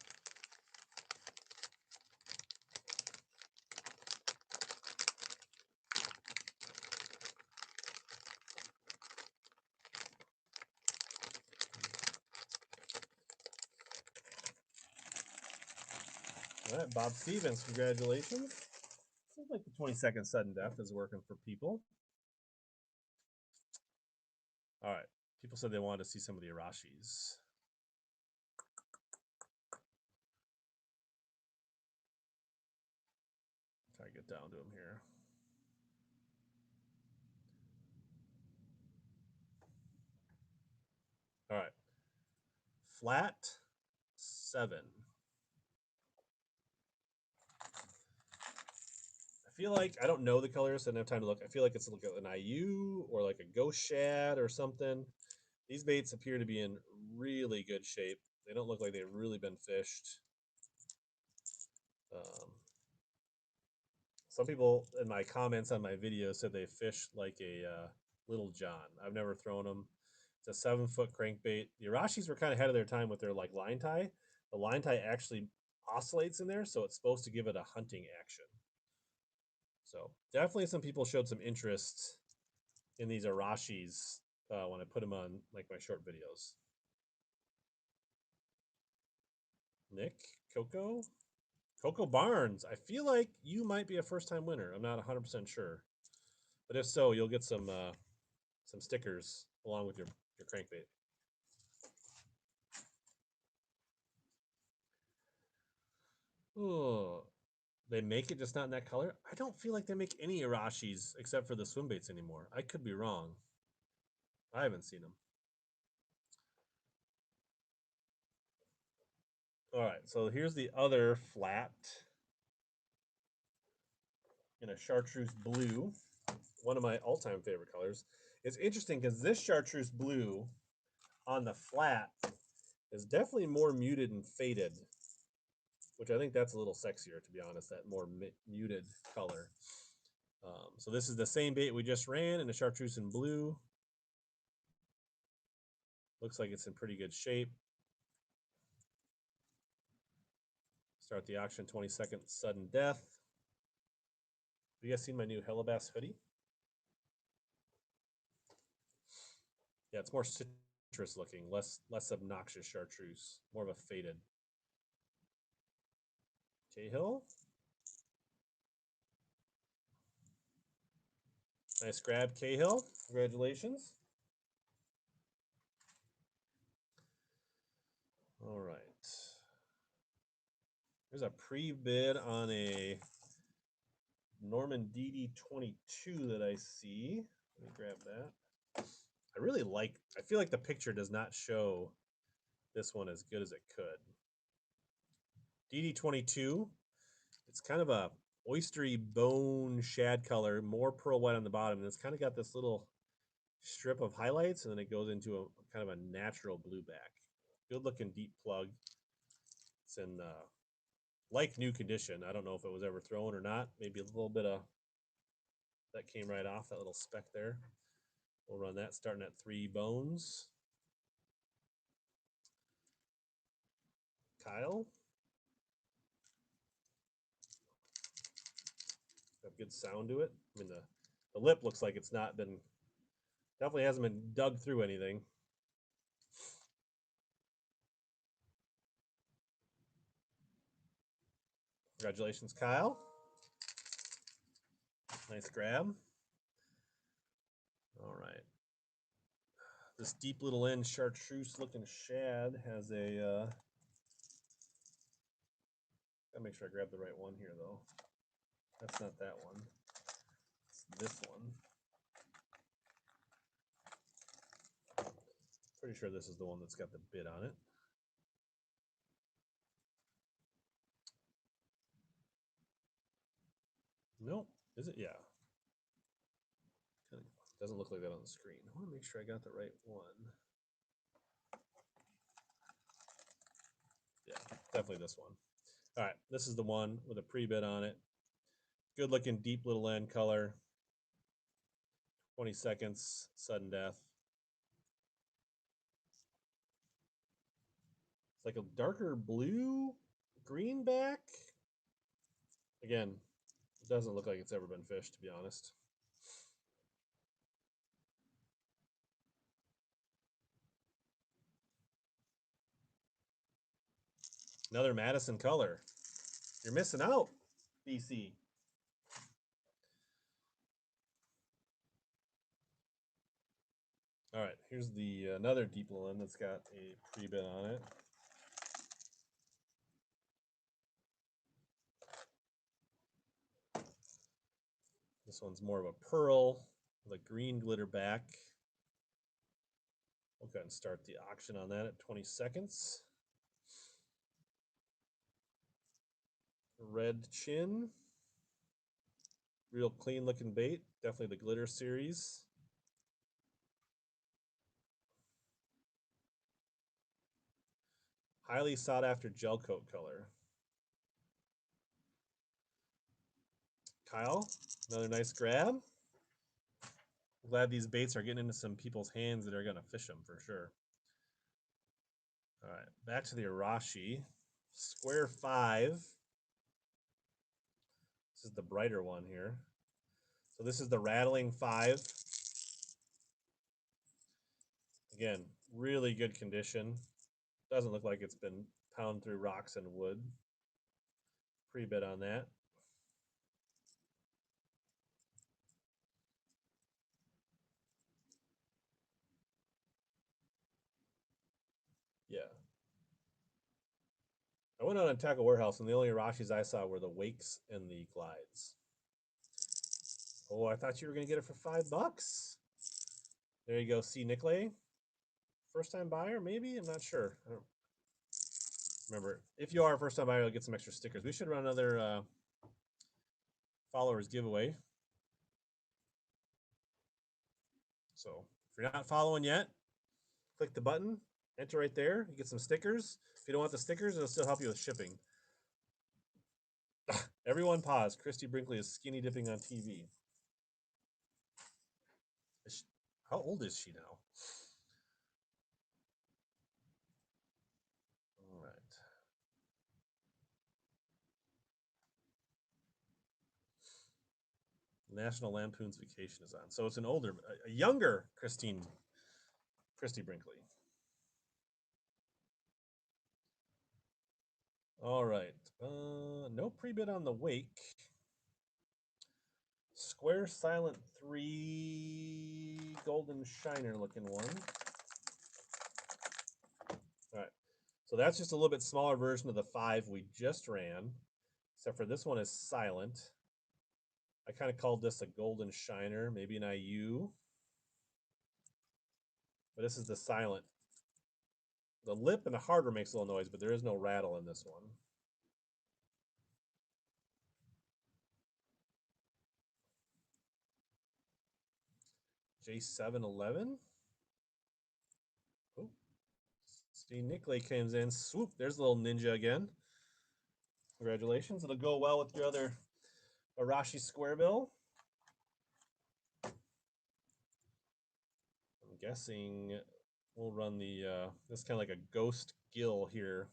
All right, Bob Stevens, congratulations. Seems like the 20-second sudden death is working for people. All right, people said they wanted to see some of the Arashis. Try to get down to them here. All right, flat 7. I feel like I don't know the colors, so I don't have time to look. I feel like it's like an IU or like a ghost shad or something. These baits appear to be in really good shape. They don't look like they've really been fished. Some people in my comments on my video said they fished like a Little John. I've never thrown them. It's a 7-foot crankbait. The Arashis were kind of ahead of their time with their like line tie. The line tie actually oscillates in there, so it's supposed to give it a hunting action. So definitely some people showed some interest in these Arashis when I put them on like my short videos. Nick, Coco Barnes. I feel like you might be a first-time winner. I'm not 100% sure, but if so, you'll get some stickers along with your crankbait. Oh, they make it just not in that color. I don't feel like they make any Arashis except for the swim baits anymore. I could be wrong. I haven't seen them. All right, so here's the other flat in a chartreuse blue, one of my all-time favorite colors. It's interesting because this chartreuse blue on the flat is definitely more muted and faded, which I think that's a little sexier, to be honest, that more muted color. So this is the same bait we just ran in a chartreuse and blue. Looks like it's in pretty good shape. Start the auction, 20-second sudden death. Have you guys seen my new Megabass hoodie? Yeah, it's more citrus looking, less obnoxious chartreuse, more of a faded. Cahill. Nice grab, Cahill. Congratulations. All right. There's a pre-bid on a Norman DD22 that I see. Let me grab that. I really like, I feel like the picture does not show this one as good as it could. DD22, it's kind of a oystery bone shad color, more pearl white on the bottom, and it's kind of got this little strip of highlights, and then it goes into a kind of a natural blue back. Good looking deep plug. It's in like new condition. I don't know if it was ever thrown or not. Maybe a little bit of that came right off, that little speck there. We'll run that starting at 3 bones. Kyle. Got good sound to it. I mean, the lip looks like it's not been, definitely hasn't been dug through anything. Congratulations, Kyle. Nice grab. All right. This deep little end chartreuse looking shad has a, gotta make sure I grab the right one here though. That's not that one. It's this one. Pretty sure this is the one that's got the bid on it. Nope. Is it? Yeah. Doesn't look like that on the screen. I want to make sure I got the right one. Yeah, definitely this one. All right, this is the one with a pre-bid on it. Good looking, deep little end color. 20 seconds, sudden death. It's like a darker blue, greenback. Again, it doesn't look like it's ever been fished, to be honest. Another Madison color. You're missing out, BC. All right, here's the another deep one that's got a pre-bid on it. This one's more of a pearl with a green glitter back. We'll go ahead and start the auction on that at 20 seconds. Red chin. Real clean looking bait. Definitely the glitter series. Highly sought after gel coat color. Kyle, another nice grab. I'm glad these baits are getting into some people's hands that are going to fish them for sure. All right, back to the Arashi. Square 5. This is the brighter one here. So this is the rattling 5. Again, really good condition. Doesn't look like it's been pounded through rocks and wood. Pre-bid on that. Yeah. I went out on Tackle Warehouse, and the only Arashis I saw were the Wakes and the Glides. Oh, I thought you were going to get it for $5. There you go. See Nicolay. First time buyer, maybe? I'm not sure. I don't remember. If you are a first time buyer, you'll get some extra stickers. We should run another followers giveaway. So if you're not following yet, click the button, enter right there. You get some stickers. If you don't want the stickers, it'll still help you with shipping. Everyone pause. Christy Brinkley is skinny dipping on TV. How old is she now? All right. National Lampoon's Vacation is on. So it's an older, a younger Christy Brinkley. All right. No pre-bid on the Wake. Square Silent 3 Golden Shiner looking one. All right. So that's just a little bit smaller version of the 5 we just ran, except for this one is silent. I kind of called this a Golden Shiner, maybe an IU. But this is the silent. The lip and the hardware makes a little noise, but there is no rattle in this one. J711. Oh, see, Nicolay comes in. Swoop, there's a little ninja again. Congratulations. It'll go well with your other Arashi square bill. I'm guessing we'll run the, this kind of like a ghost gill here.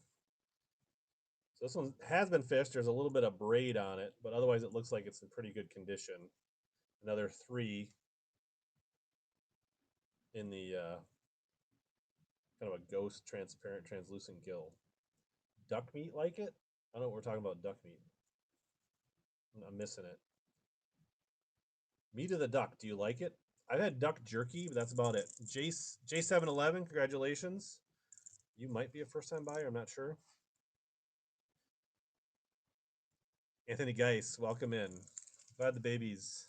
So this one has been fished. There's a little bit of braid on it, but otherwise it looks like it's in pretty good condition. Another 3 in the kind of a ghost transparent translucent gill. Duck meat like it? I don't know what we're talking about duck meat. I'm missing it. Meat of the duck. Do you like it? I've had duck jerky, but that's about it. J711, congratulations. You might be a first time buyer. I'm not sure. Anthony Geis, welcome in. Glad the babies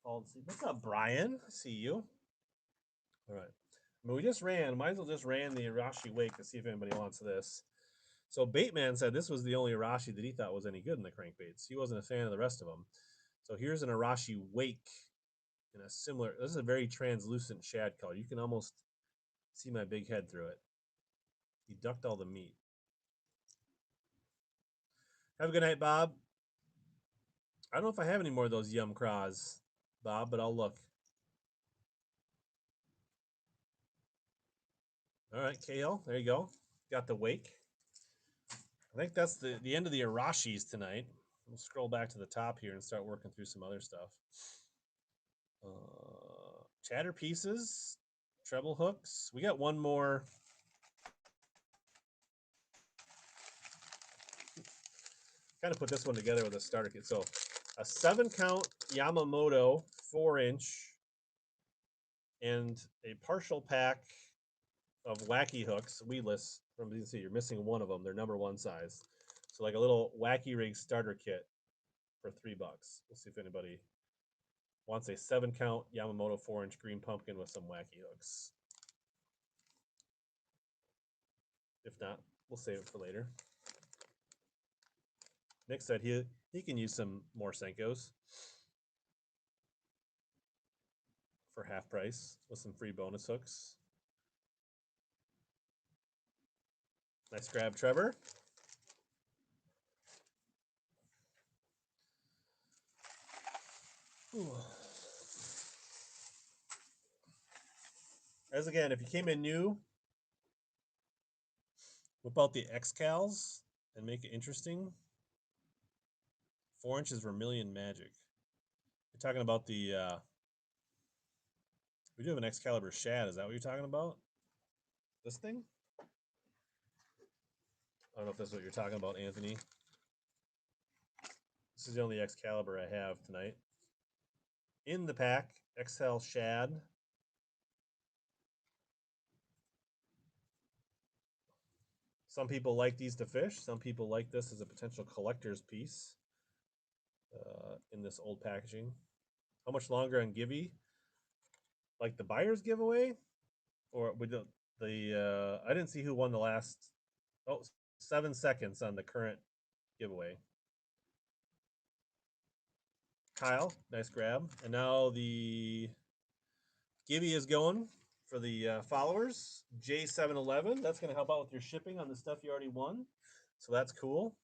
fall asleep. What's up, Brian? I see you. All right. I mean, we just ran. Might as well just ran the Arashi Wake to see if anybody wants this. So Bateman said this was the only Arashi that he thought was any good in the crankbaits. He wasn't a fan of the rest of them. So here's an Arashi Wake in a similar. This is a very translucent shad color. You can almost see my big head through it. He ducked all the meat. Have a good night, Bob. I don't know if I have any more of those Yum Craws, Bob, but I'll look. All right, Kale, there you go. Got the Wake. I think that's the end of the Arashis tonight. We'll scroll back to the top here and start working through some other stuff. Chatter pieces, treble hooks. We got one more. Kind of put this one together with a starter kit. So a 7-count Yamamoto 4-inch and a partial pack of wacky hooks, weedless. From you can see, you're missing one of them. They're number 1 size. So like a little wacky rig starter kit for $3. We'll see if anybody wants a 7-count Yamamoto 4-inch green pumpkin with some wacky hooks. If not, we'll save it for later. Nick said he can use some more Senkos for half price with some free bonus hooks. Nice grab, Trevor. Ooh. As again, if you came in new, whip out the X-Cals and make it interesting. 4 inches Vermilion Magic. You're talking about the we do have an Excalibur Shad. Is that what you're talking about? This thing? I don't know if that's what you're talking about, Anthony. This is the only Excalibur I have tonight. In the pack, XL Shad. Some people like these to fish. Some people like this as a potential collector's piece in this old packaging. How much longer on Gibby? Like the buyer's giveaway? Or with the I didn't see who won the last 7 seconds on the current giveaway. Kyle, nice grab. And now the Gibby is going for the followers. J711. That's going to help out with your shipping on the stuff you already won. So that's cool.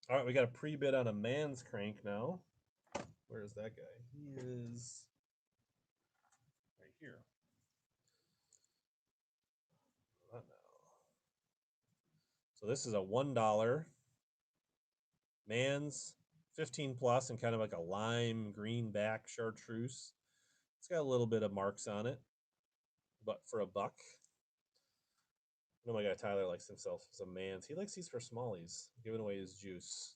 All right, we got a pre-bid on a man's crank now. Where is that guy? He is right here. Not now. So this is a $1 man's 15 plus and kind of like a lime green back chartreuse. It's got a little bit of marks on it, but for $1. I know my guy Tyler likes himself as a man's. He likes these for smallies, giving away his juice.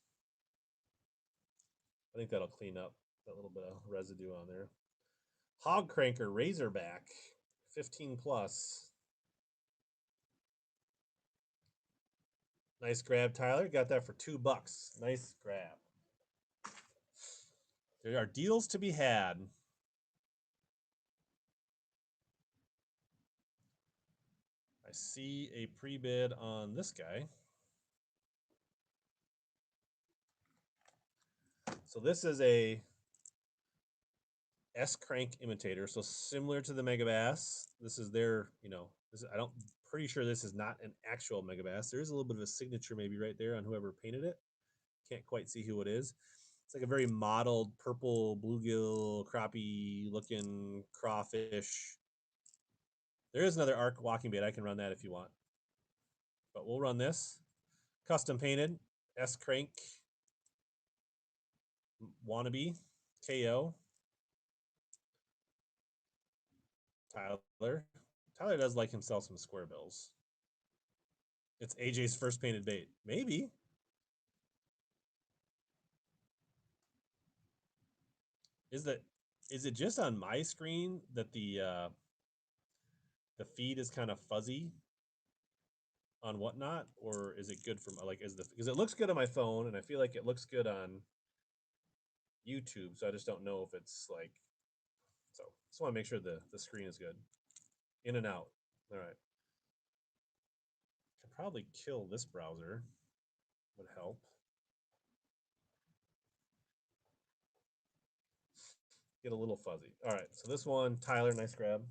I think that'll clean up that little bit of residue on there. Hog Cranker Razorback, 15 plus. Nice grab, Tyler. Got that for $2. Nice grab. There are deals to be had. I see a pre-bid on this guy. So this is a S-crank imitator, so similar to the Megabass. This is their, pretty sure this is not an actual Megabass. There is a little bit of a signature maybe right there on whoever painted it. Can't quite see who it is. It's like a very mottled purple bluegill crappie looking crawfish. There is another arc walking bait. I can run that if you want. But we'll run this. Custom painted S-crank wannabe KO. Tyler. Tyler does like himself some squarebills. It's AJ's first painted bait. Maybe. Is it just on my screen that the feed is kind of fuzzy on Whatnot, or is it good for because it looks good on my phone and I feel like it looks good on YouTube, so I just don't know if it's like so. Just want to make sure the screen is good. In and out. All right. probably kill this browser. Would help. Get a little fuzzy. All right, so this one, Tyler, nice grab.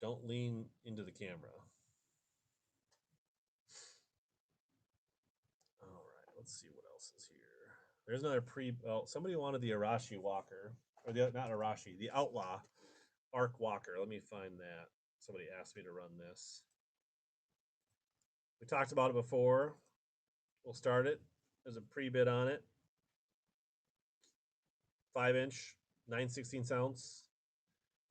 Don't lean into the camera. All right, let's see what else is here. There's another oh, somebody wanted the Arashi Walker. Or not Arashi, the Outlaw Arc Walker. Let me find that. Somebody asked me to run this. We talked about it before. We'll start it. There's a pre-bid on it. 5-inch, 9/16 ounce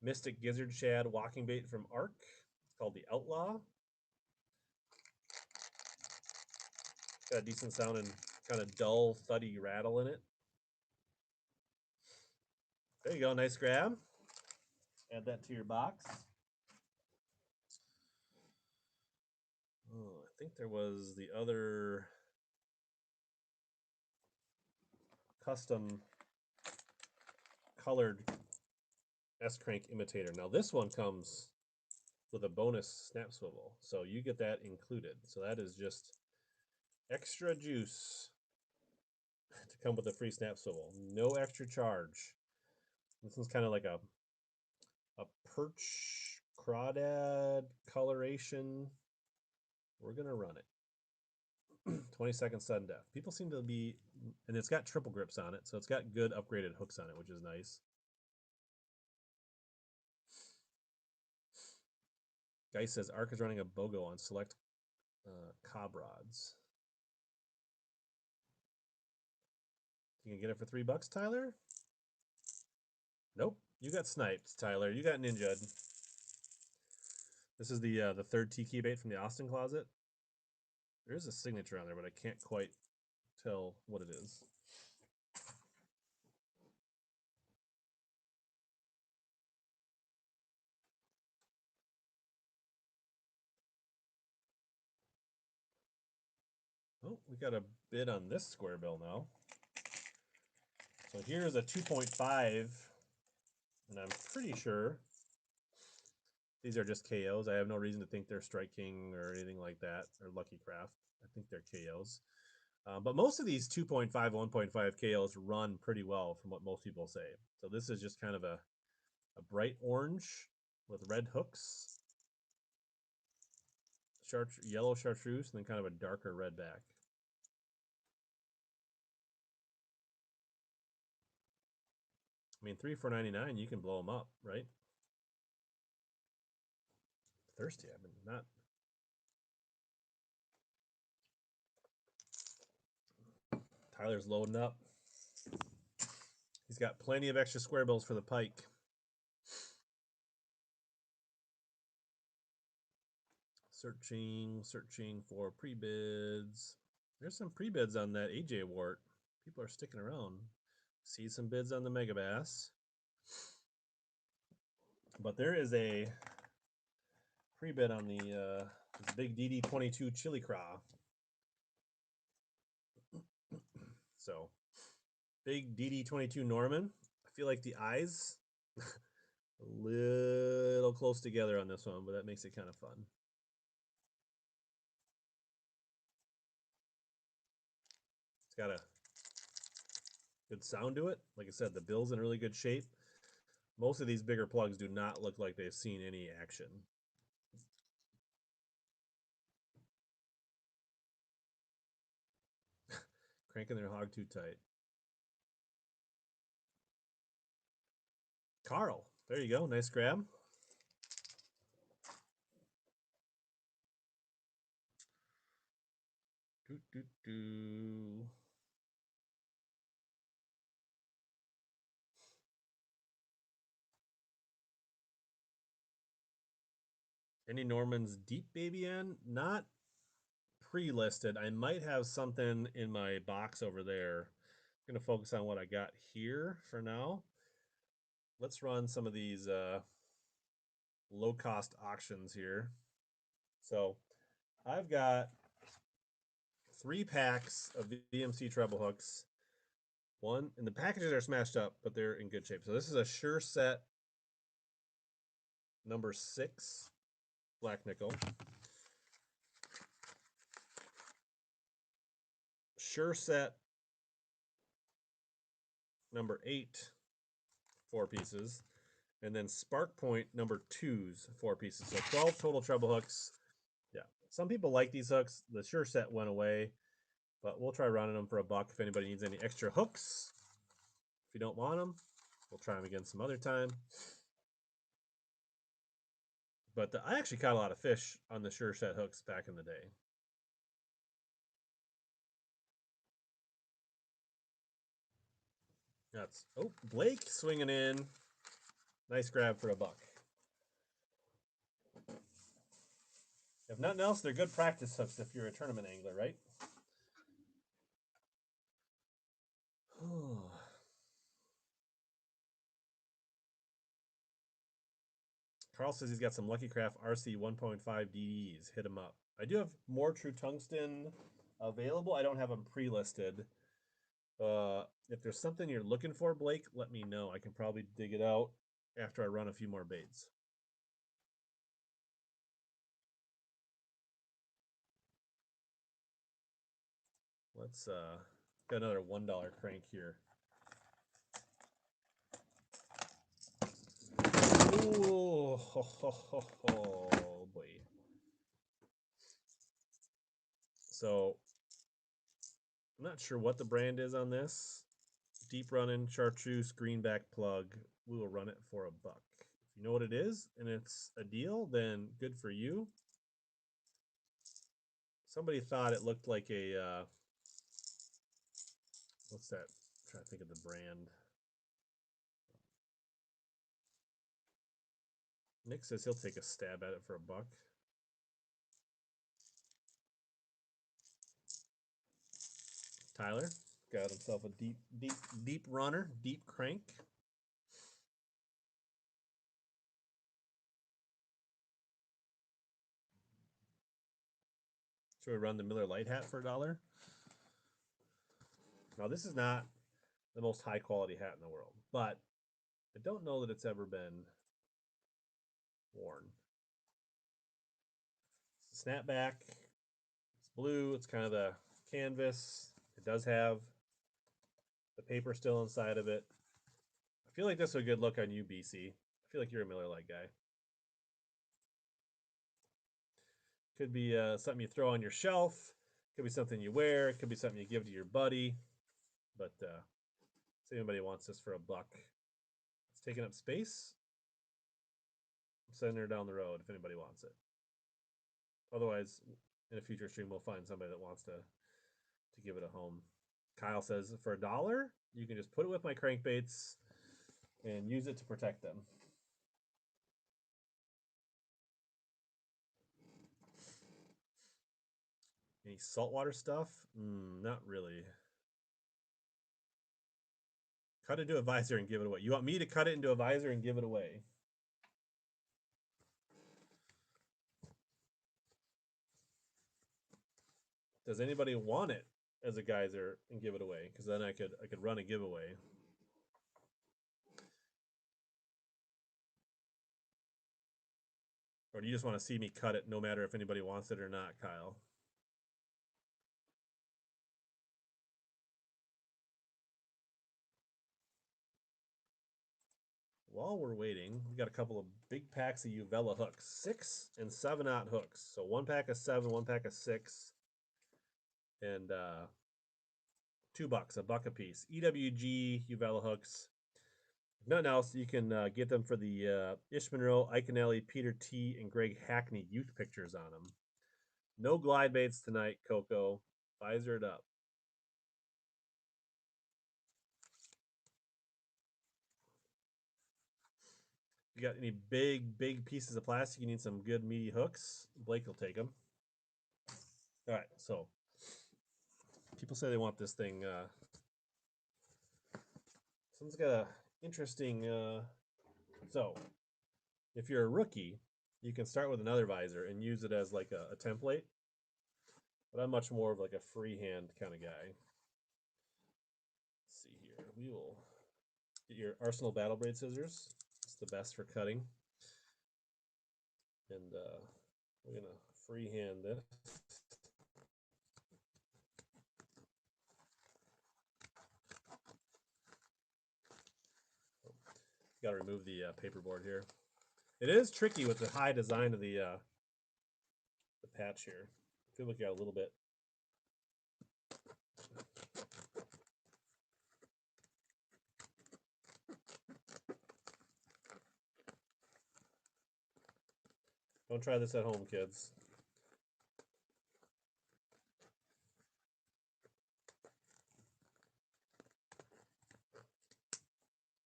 Mystic Gizzard Shad walking bait from Arc. It's called the Outlaw. Got a decent sound and kind of dull, thuddy rattle in it. There you go, nice grab. Add that to your box. Oh, I think there was the other custom colored S-crank imitator. Now this one comes with a bonus snap swivel, so you get that included. So that is just extra juice to come with a free snap swivel. No extra charge. This one's kind of like a perch crawdad coloration. We're gonna run it. 20-second sudden death. People seem to be, and it's got triple grips on it, so it's got good upgraded hooks on it, which is nice. Guy says Arc is running a BOGO on select cob rods. You can get it for $3, Tyler? Nope. You got sniped, Tyler. You got ninja'd. This is the third tiki bait from the Austin closet. There is a signature on there, but I can't quite tell what it is. Oh, we got a bid on this square bill now. So here's a 2.5, and I'm pretty sure these are just KOs. I have no reason to think they're Strike King or anything like that, or Lucky Craft. I think they're KOs. But most of these 2.5, 1.5 KOs run pretty well from what most people say. So this is just kind of a bright orange with red hooks, yellow chartreuse, and then kind of a darker red back. I mean, 3 for $99, you can blow them up, right? Thirsty, I've been not. Tyler's loading up. He's got plenty of extra square bills for the pike. Searching for pre-bids. There's some pre-bids on that AJ Wart. People are sticking around. See some bids on the Megabass. But there is a pre-bid on the big DD22 Chili Craw. So, big DD22 Norman. I feel like the eyes a little close together on this one, but that makes it kind of fun. It's got a good sound to it. Like I said, the bill's in really good shape. Most of these bigger plugs do not look like they've seen any action. Cranking their hog too tight. Carl, there you go. Nice grab. Any Norman's Deep Baby N? Not pre-listed. I might have something in my box over there. I'm going to focus on what I got here for now. Let's run some of these low-cost auctions here. So I've got 3 packs of VMC treble hooks. One, and the packages are smashed up, but they're in good shape. So this is a Sure Set number 6, black nickel. Sure Set, number 8, 4 pieces. And then Spark Point, number 2's, 4 pieces. So 12 total treble hooks. Yeah. Some people like these hooks. The Sure Set went away, but we'll try running them for $1 if anybody needs any extra hooks. If you don't want them, we'll try them again some other time. But I actually caught a lot of fish on the Sure Set hooks back in the day. That's Blake swinging in. Nice grab for $1. If nothing else, they're good practice hooks if you're a tournament angler, right? Carl says he's got some Lucky Craft RC 1.5 DDs. Hit him up. I do have more True Tungsten available. I don't have them pre-listed. If there's something you're looking for, Blake, let me know. I can probably dig it out after I run a few more baits. Let's got another $1 crank here. Ooh, boy. So I'm not sure what the brand is on this. Deep running chartreuse greenback plug. We will run it for $1. If you know what it is and it's a deal, then good for you. Somebody thought it looked like a what's that? I'm trying to think of the brand. Nick says he'll take a stab at it for $1. Tyler got himself a deep runner, deep crank. Should we run the Miller Lite hat for $1? Now this is not the most high quality hat in the world, but I don't know that it's ever been worn. It's a snapback. It's blue. It's kind of the canvas. It does have the paper still inside of it. I feel like this is a good look on you, BC. I feel like you're a Miller Lite guy. Could be something you throw on your shelf. Could be something you wear. It could be something you give to your buddy. But if anybody wants this for $1, it's taking up space. I'm sending her down the road if anybody wants it. Otherwise, in a future stream, we'll find somebody that wants to give it a home. Kyle says for $1, you can just put it with my crankbaits and use it to protect them. Any saltwater stuff? Not really. Cut it into a visor and give it away. You want me to cut it into a visor and give it away? Does anybody want it as a geyser and give it away? Because then I could run a giveaway. Or do you just want to see me cut it no matter if anybody wants it or not, Kyle? While we're waiting, we got a couple of big packs of Uvella hooks, 6 and 7/0 hooks. So 1 pack of 7, 1 pack of 6, and $2, $1 a piece. EWG Uvella hooks. If nothing else, you can get them for the Ish Monroe, Ike Anelli, Peter T, and Greg Hackney youth pictures on them. No glide baits tonight, Coco. Visored up. You got any big pieces of plastic? You need some good meaty hooks? Blake will take them. All right, so people say they want this thing. Someone's got a interesting. So, if you're a rookie, you can start with another visor and use it as like a template. But I'm much more of like a freehand kind of guy. Let's see here. We will get your Arsenal Battle Braid scissors. It's the best for cutting. And we're gonna freehand this. Got to remove the paperboard here. It is tricky with the high design of the patch here. I feel like you got a little bit. Don't try this at home, kids.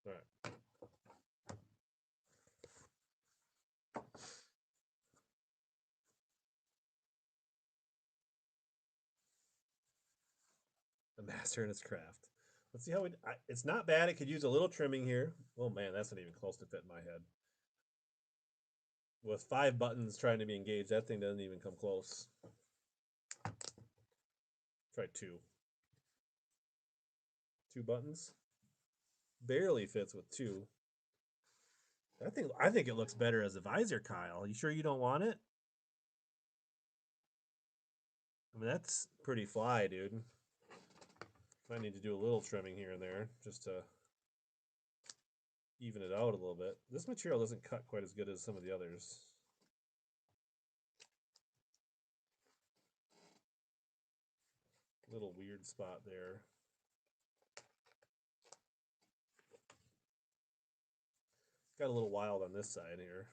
All right. The master in his craft. Let's see how it's not bad. It could use a little trimming here. Oh man, that's not even close to fit in my head. With 5 buttons trying to be engaged, that thing doesn't even come close. Try 2. 2 buttons. Barely fits with 2. I think it looks better as a visor, Kyle. You sure you don't want it? I mean, that's pretty fly, dude. Might need to do a little trimming here and there just to even it out a little bit. This material doesn't cut quite as good as some of the others. Little weird spot there. Got a little wild on this side here.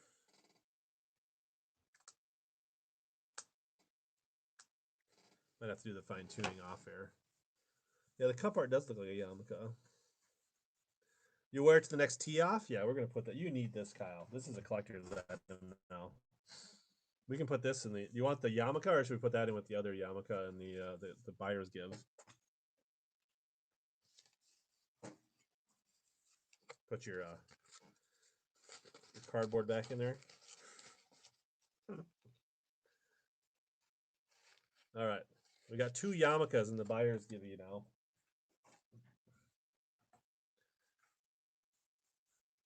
Might have to do the fine tuning off air. Yeah, the cup art does look like a yarmulke. You wear it to the next tee off? Yeah, we're gonna put that. You need this, Kyle. This is a collector's item now. We can put this in the. You want the yarmulke, or should we put that in with the other yarmulke and the buyers give? Put your cardboard back in there. All right, we got 2 yarmulkes in the buyers give you now.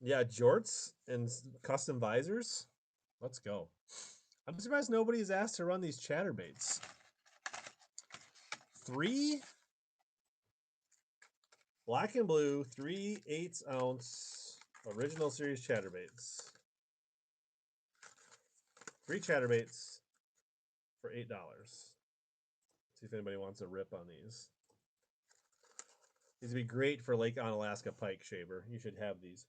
Yeah, jorts and custom visors. Let's go. I'm surprised nobody's asked to run these chatterbaits. 3 black and blue 3/8 ounce original series chatterbaits. 3 chatterbaits for $8. See if anybody wants a rip on these. These would be great for Lake Onalaska pike shaver. You should have these.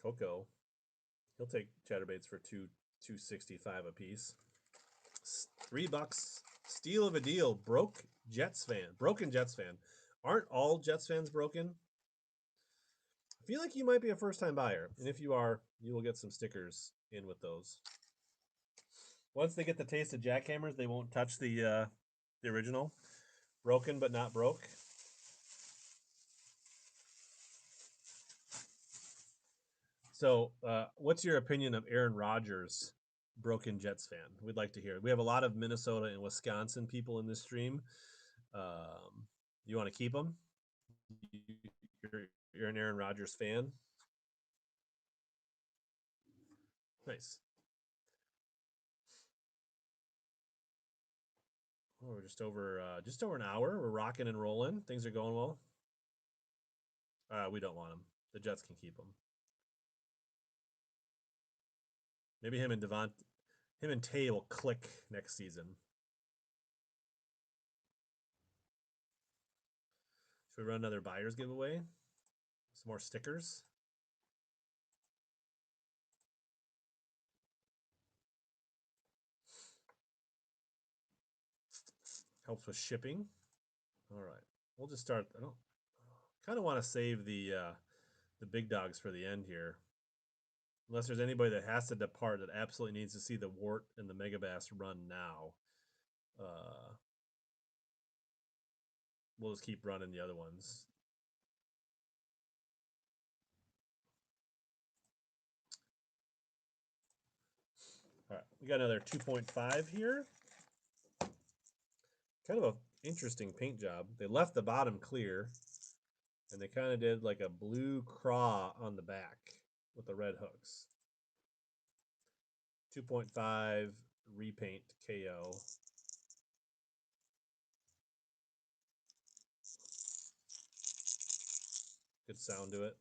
Coco, he'll take chatterbaits for $2.65 a piece. $3. Steal of a deal. Broken Jets fan. Aren't all Jets fans broken? I feel like you might be a first time buyer, and if you are, you will get some stickers in with those. Once they get the taste of jackhammers, they won't touch the original. Broken but not broke. So, what's your opinion of Aaron Rodgers, broken Jets fan? We'd like to hear. We have a lot of Minnesota and Wisconsin people in this stream. You want to keep them? You're an Aaron Rodgers fan. Nice. Oh, we're just over an hour. We're rocking and rolling. Things are going well. We don't want them. The Jets can keep them. Maybe him and Tay will click next season. Should we run another buyer's giveaway? Some more stickers. Helps with shipping. All right, we'll just start. I don't kind of want to save the big dogs for the end here, unless there's anybody that has to depart that absolutely needs to see the Wart and the Megabass run now. We'll just keep running the other ones. All right, we got another 2.5 here. Kind of a interesting paint job. They left the bottom clear, and they kind of did like a blue craw on the back with the red hooks. 2.5 repaint KO. Good sound to it.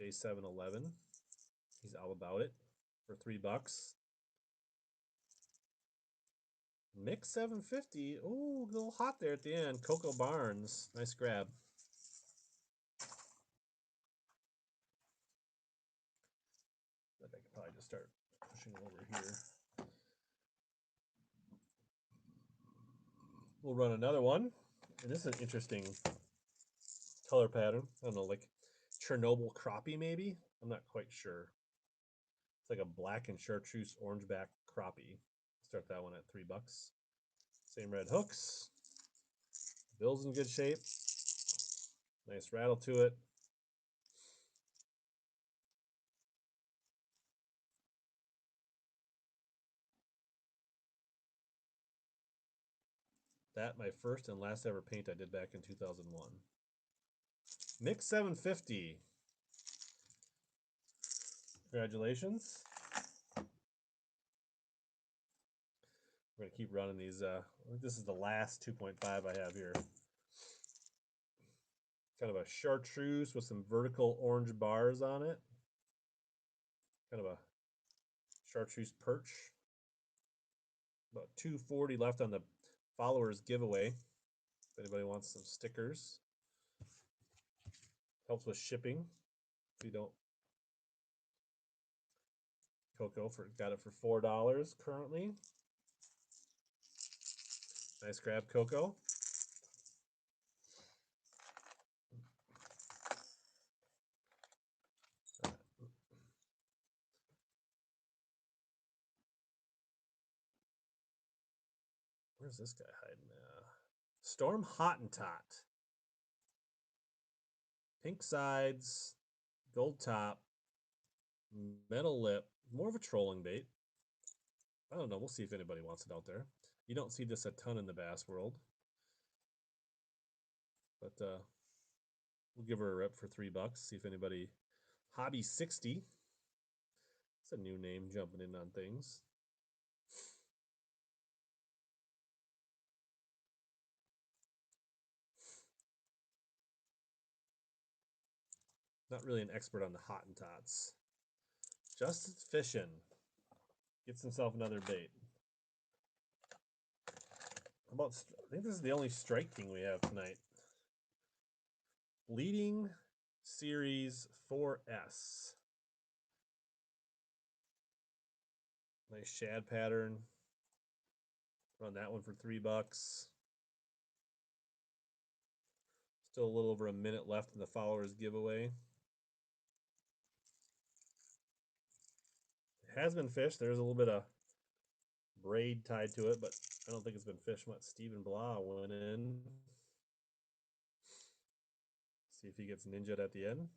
J711. He's all about it for $3. Mix 750. Oh, a little hot there at the end. Coco Barnes. Nice grab. I think I could probably just start pushing over here. We'll run another one. And this is an interesting color pattern. I don't know, like Chernobyl crappie maybe? I'm not quite sure. It's like a black and chartreuse orange back crappie. Start that one at $3. Same red hooks. Bill's in good shape. Nice rattle to it. That my first and last ever paint I did back in 2001. Mix 750. Congratulations. We're going to keep running these. This is the last 2.5 I have here. Kind of a chartreuse with some vertical orange bars on it. Kind of a chartreuse perch. About 240 left on the followers giveaway. If anybody wants some stickers. Helps with shipping. If you don't. Coco got it for $4 currently. Nice grab, Coco. Where's this guy hiding? Storm Hottentot. Pink sides, gold top, metal lip. More of a trolling bait. I don't know. We'll see if anybody wants it out there. You don't see this a ton in the bass world. But we'll give her a rip for $3. See if anybody... Hobby 60. It's a new name jumping in on things. Not really an expert on the Hottentots. Just fishing. Gets himself another bait. I think this is the only Strike King we have tonight. Leading Series 4S. Nice shad pattern. Run that one for $3. Still a little over a minute left in the followers giveaway. It has been fished. There's a little bit of braid tied to it, but I don't think it's been fished much. Stephen Blah went in. See if he gets ninja'd at the end.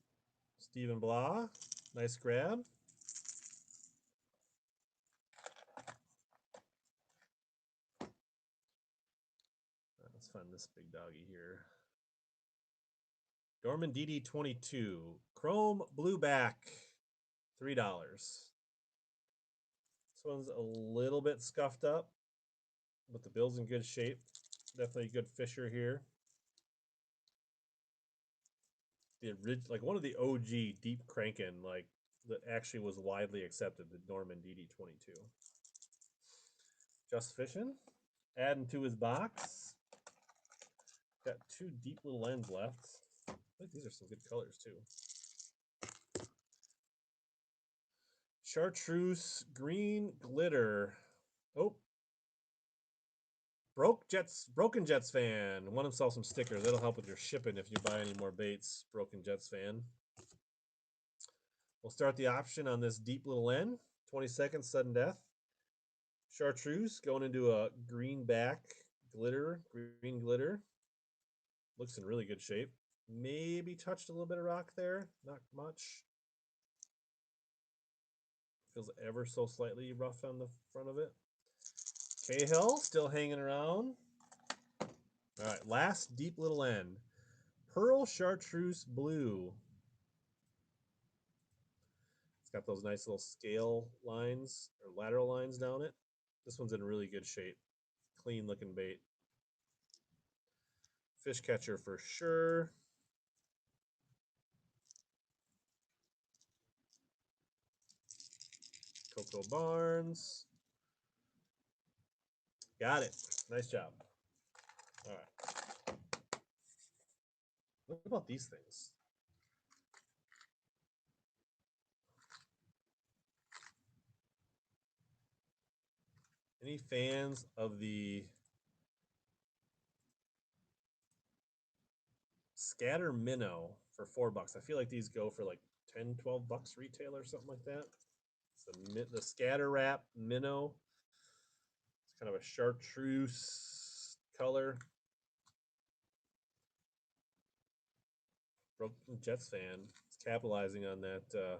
Stephen Blah, nice grab. Let's find this big doggy here. Dorman DD22, Chrome Blueback, $3. This one's a little bit scuffed up, but the bill's in good shape. Definitely a good fisher here. Like one of the OG deep cranking, like that actually was widely accepted, the Dorman DD22. Just fishing, adding to his box. Got 2 deep little ends left. I think these are some good colors too. Chartreuse green glitter. Oh, Broken Jets fan won himself some stickers. That'll help with your shipping if you buy any more baits. Broken Jets fan. We'll start the option on this deep little end. 20 seconds, sudden death. Chartreuse going into a green back green glitter. Looks in really good shape. Maybe touched a little bit of rock there. Not much. Feels ever so slightly rough on the front of it. Cahill still hanging around. All right, last deep little end. Pearl Chartreuse Blue. It's got those nice little scale lines or lateral lines down it. This one's in really good shape. Clean looking bait. Fish catcher for sure. Coco Barnes. Got it. Nice job. All right. What about these things? Any fans of the Scatter Minnow for $4? I feel like these go for like 10, 12 bucks retail or something like that. It's the Scatter Wrap Minnow. It's kind of a chartreuse color. Broken Jets fan is capitalizing on that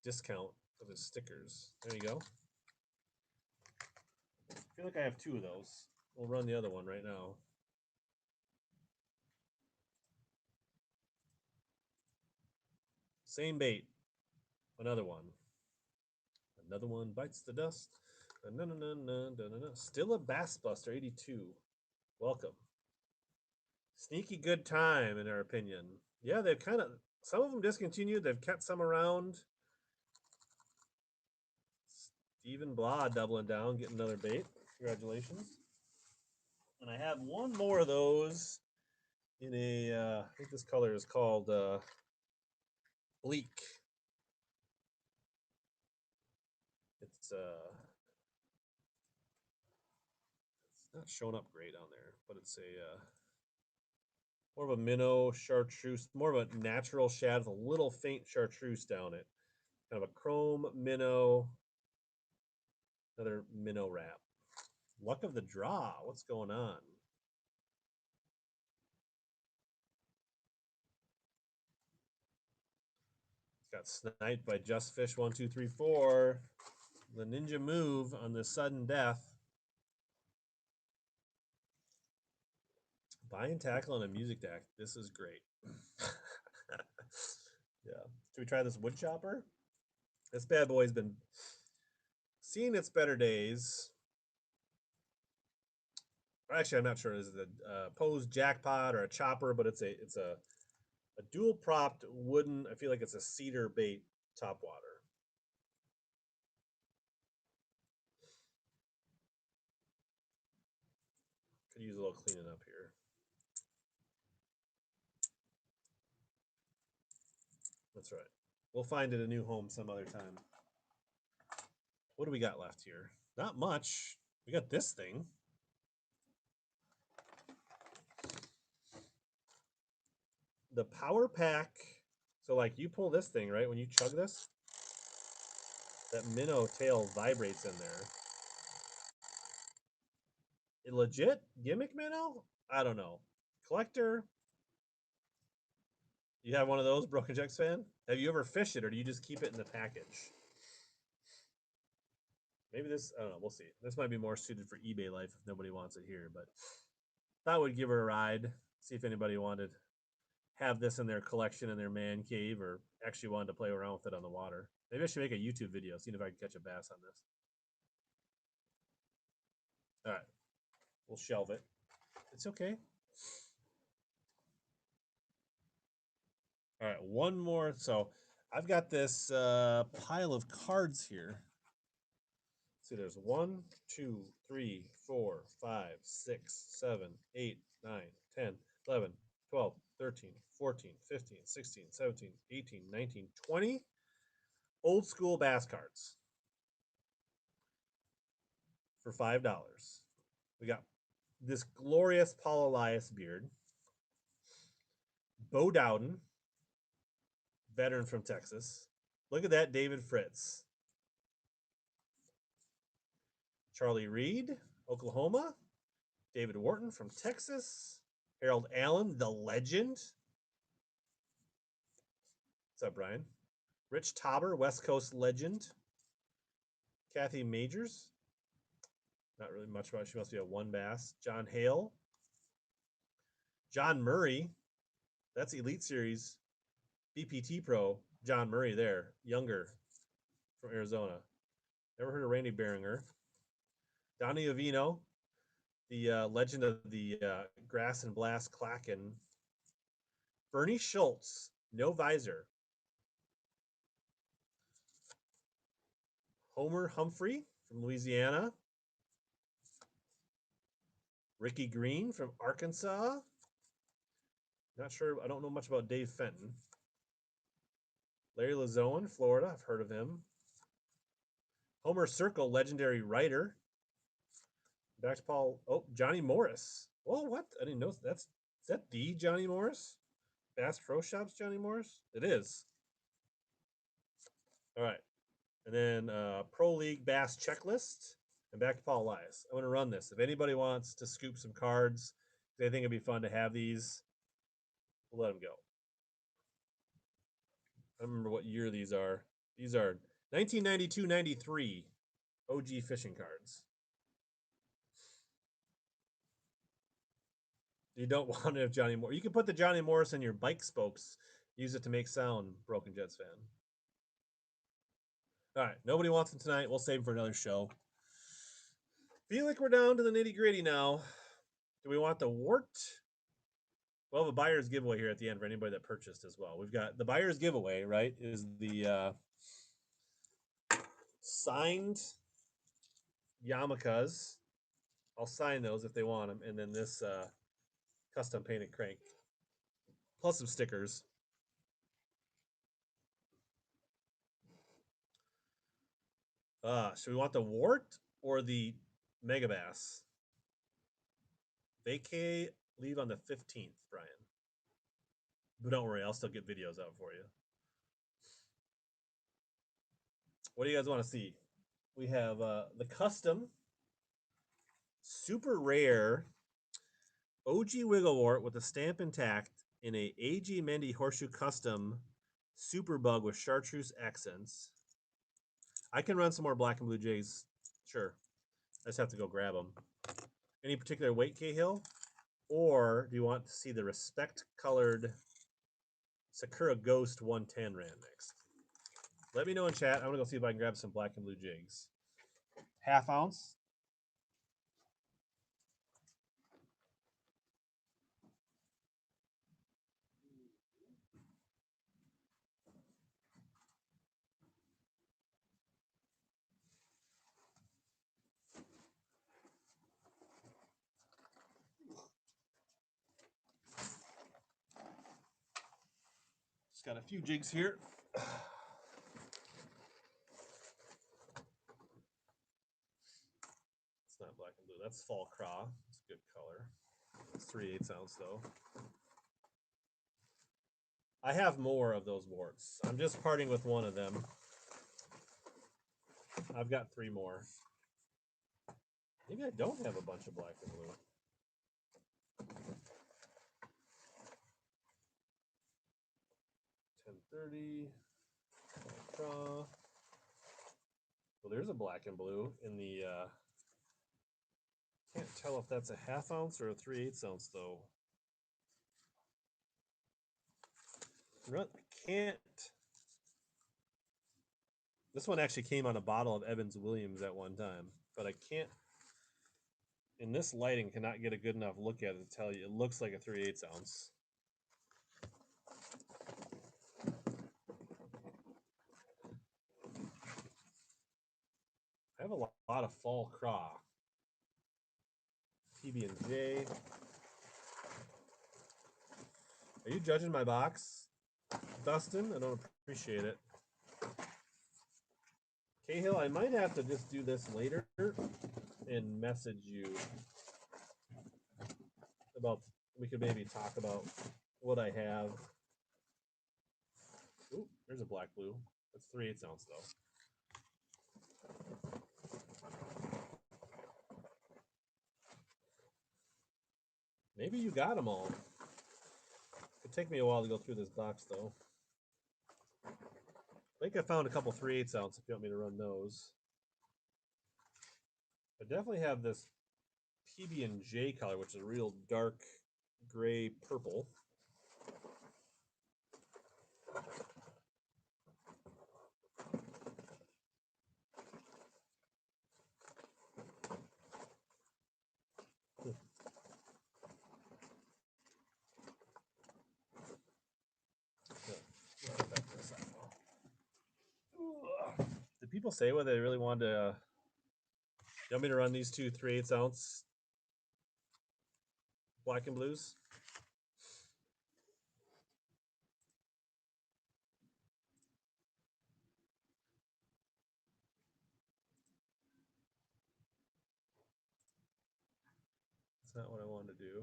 discount of his stickers. There you go. I feel like I have two of those. We'll run the other one right now. Same bait. Another one. Another one bites the dust. Still a Bass Buster 82. Welcome. Sneaky good time, in our opinion. Yeah, they've kind of, some of them discontinued. They've kept some around. Stephen Blah doubling down, getting another bait. Congratulations. And I have one more of those in a, I think this color is called Bleak. It's not showing up great on there, but it's a more of a minnow chartreuse, more of a natural shad with a little faint chartreuse down it. Kind of a chrome minnow, another minnow wrap. Luck of the draw. What's going on? Got sniped by Just Fish 1234. The ninja move on the sudden death. Buying tackle on a music deck. This is great. Yeah. Should we try this wood chopper? This bad boy's been seeing its better days. Actually, I'm not sure. Is it a Pose jackpot or a chopper? But it's a dual propped wooden. I feel like it's a cedar bait top water. Could use a little cleaning up here. That's right. We'll find it a new home some other time. What do we got left here? Not much. We got this thing. The power pack. So like you pull this thing, right? When you chug this, that minnow tail vibrates in there. A legit gimmick minnow? I don't know. Collector. You have one of those, Broken Jacks fan? Have you ever fished it, or do you just keep it in the package? Maybe this, I don't know, we'll see. This might be more suited for eBay life if nobody wants it here, but thought we'd give her a ride, see if anybody wanted have this in their collection in their man cave, or actually wanted to play around with it on the water. Maybe I should make a YouTube video, seeing if I can catch a bass on this. All right, we'll shelve it. It's okay. All right, one more. So I've got this pile of cards here. See, there's 1, 2, 3, 4, 5, 6, 7, 8, 9, 10, 11, 12, 13, 14, 15, 16, 17, 18, 19, 20 old school bass cards for $5. We got this glorious Paul Elias beard, Bo Dowden, veteran from Texas. Look at that, David Fritz. Charlie Reed, Oklahoma. David Wharton from Texas. Harold Allen, the legend. What's up, Brian? Rich Tauber, West Coast legend. Kathy Majors. Not really much about. She must be a one bass. John Hale. John Murray. That's Elite Series. BPT Pro. John Murray there. Younger from Arizona. Never heard of Randy Beringer. Donnie Avino. The legend of the Grass and Blast Klacken. Bernie Schultz. No visor. Homer Humphrey from Louisiana. Ricky Green from Arkansas. Not sure. I don't know much about Dave Fenton. Larry Lazoan, Florida. I've heard of him. Homer Circle, legendary writer. Back to Paul. Oh, Johnny Morris. Oh, what? I didn't know. Is that the Johnny Morris? Bass Pro Shops Johnny Morris? It is. All right. And then Pro League Bass Checklist. And back to Paul Elias. I want to run this. If anybody wants to scoop some cards, they think it'd be fun to have these, we'll let them go. I don't remember what year these are. These are 1992-93 OG fishing cards. You don't want to have Johnny Morris. You can put the Johnny Morris in your bike spokes. Use it to make sound, Broken Jets fan. All right. Nobody wants them tonight. We'll save them for another show. Feel like we're down to the nitty gritty now. Do we want the Wart? We'll have a buyer's giveaway here at the end for anybody that purchased as well. We've got the buyer's giveaway, right? Is the signed yarmulkes. I'll sign those if they want them. And then this custom painted crank. Plus some stickers. Should we want the Wart or the Megabass? Vacay leave on the 15th, Brian. But don't worry, I'll still get videos out for you. What do you guys want to see? We have the custom super rare OG Wiggle Wart with the stamp intact in a AG Mendy Horseshoe Custom Super Bug with chartreuse accents. I can run some more black and blue jays. Sure. I just have to go grab them. Any particular weight, Cahill? Or do you want to see the Respect colored Sakakura Ghost 110 Rand next? Let me know in chat. I'm going to go see if I can grab some black and blue jigs. Half ounce. Just got a few jigs here. It's not black and blue. That's fall craw. It's a good color. It's 3/8 ounce though. I have more of those warts. I'm just parting with one of them. I've got 3 more. Maybe I don't have a bunch of black and blue. $10.30. Well, there's a black and blue in the. Can't tell if that's a half ounce or a 3/8 ounce though. I can't. This one actually came on a bottle of Evans Williams at one time, but I can't. In this lighting, cannot get a good enough look at it to tell you. It looks like a 3/8 ounce. I have a lot of fall craw. PB&J. Are you judging my box, Dustin? I don't appreciate it. Cahill, I might have to just do this later and message you about. We could maybe talk about what I have. Ooh, there's a black blue. That's 3/8 ounce though. Maybe you got them all. It'd take me a while to go through this box though. I think I found a couple 3/8 ounce if you want me to run those. I definitely have this PB&J color, which is a real dark gray purple. Did people say whether they really wanted to? You want me to run these two 3/8 ounce black and blues? That's not what I wanted to do.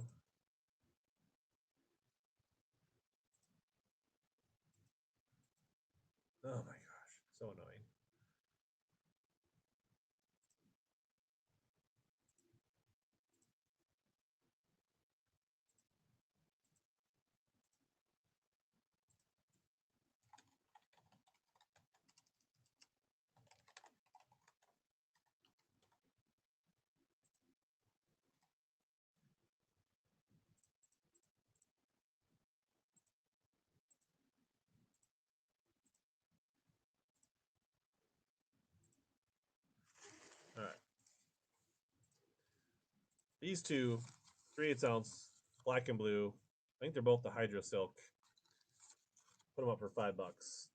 Oh my gosh, so annoying. All right. These two 3/8 ounce black and blue. I think they're both the Hydro Silk. Put them up for $5.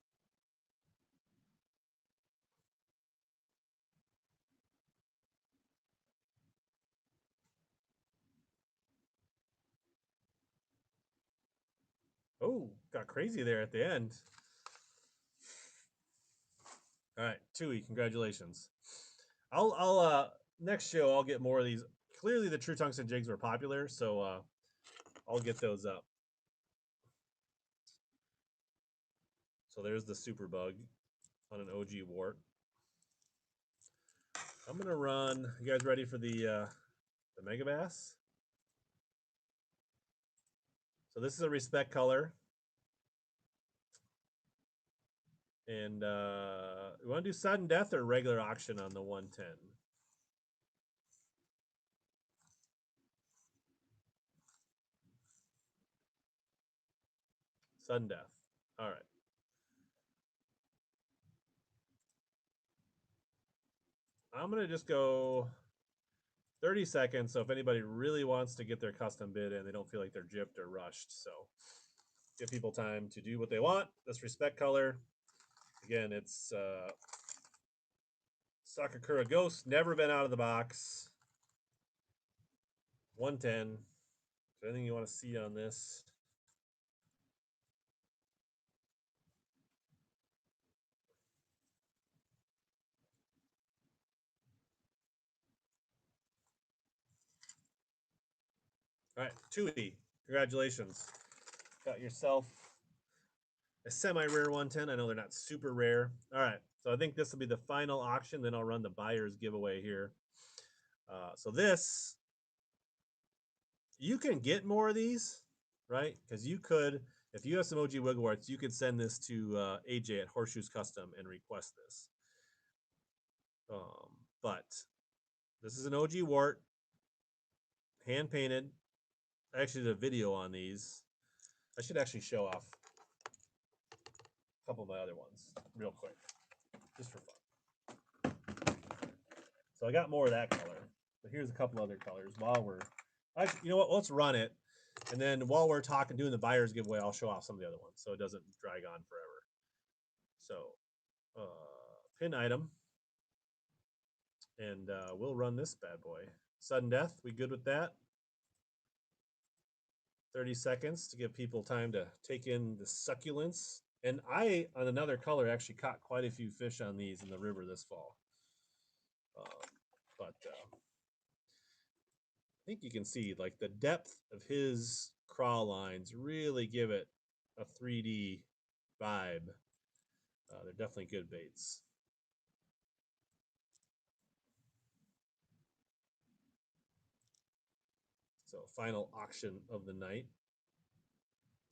Oh, got crazy there at the end. All right, Tui, congratulations. I'll next show I'll get more of these. Clearly the true tungsten jigs were popular, so I'll get those up. So there's the super bug on an OG wart. I'm gonna run. You guys ready for the Megabass? So this is a respect color. And we want to do sudden death or regular auction on the 110? Sudden death. All right. I'm going to just go 30 seconds. So if anybody really wants to get their custom bid in, they don't feel like they're gypped or rushed. So give people time to do what they want. This respect color. Again, it's Sakakura Ghost. Never been out of the box. 110. Is there anything you want to see on this? All right, Tui, congratulations. Got yourself a semi-rare 110. I know they're not super rare. All right, so I think this will be the final auction. Then I'll run the buyer's giveaway here. So this, you can get more of these, right? Because you could, if you have some OG Wigwarts, you could send this to AJ at Horseshoes Custom and request this. But this is an OG Wart, hand painted. I actually did a video on these. I should actually show off a couple of my other ones real quick, just for fun. So I got more of that color, but here's a couple other colors. While we're, actually, you know what? Let's run it, and then while we're talking, doing the buyer's giveaway, I'll show off some of the other ones, so it doesn't drag on forever. So, pin item, and we'll run this bad boy. Sudden death. We good with that? 30 seconds to give people time to take in the succulence. And I, on another color, actually caught quite a few fish on these in the river this fall. But I think you can see like the depth of his crawl lines really give it a 3D vibe. They're definitely good baits. So final auction of the night.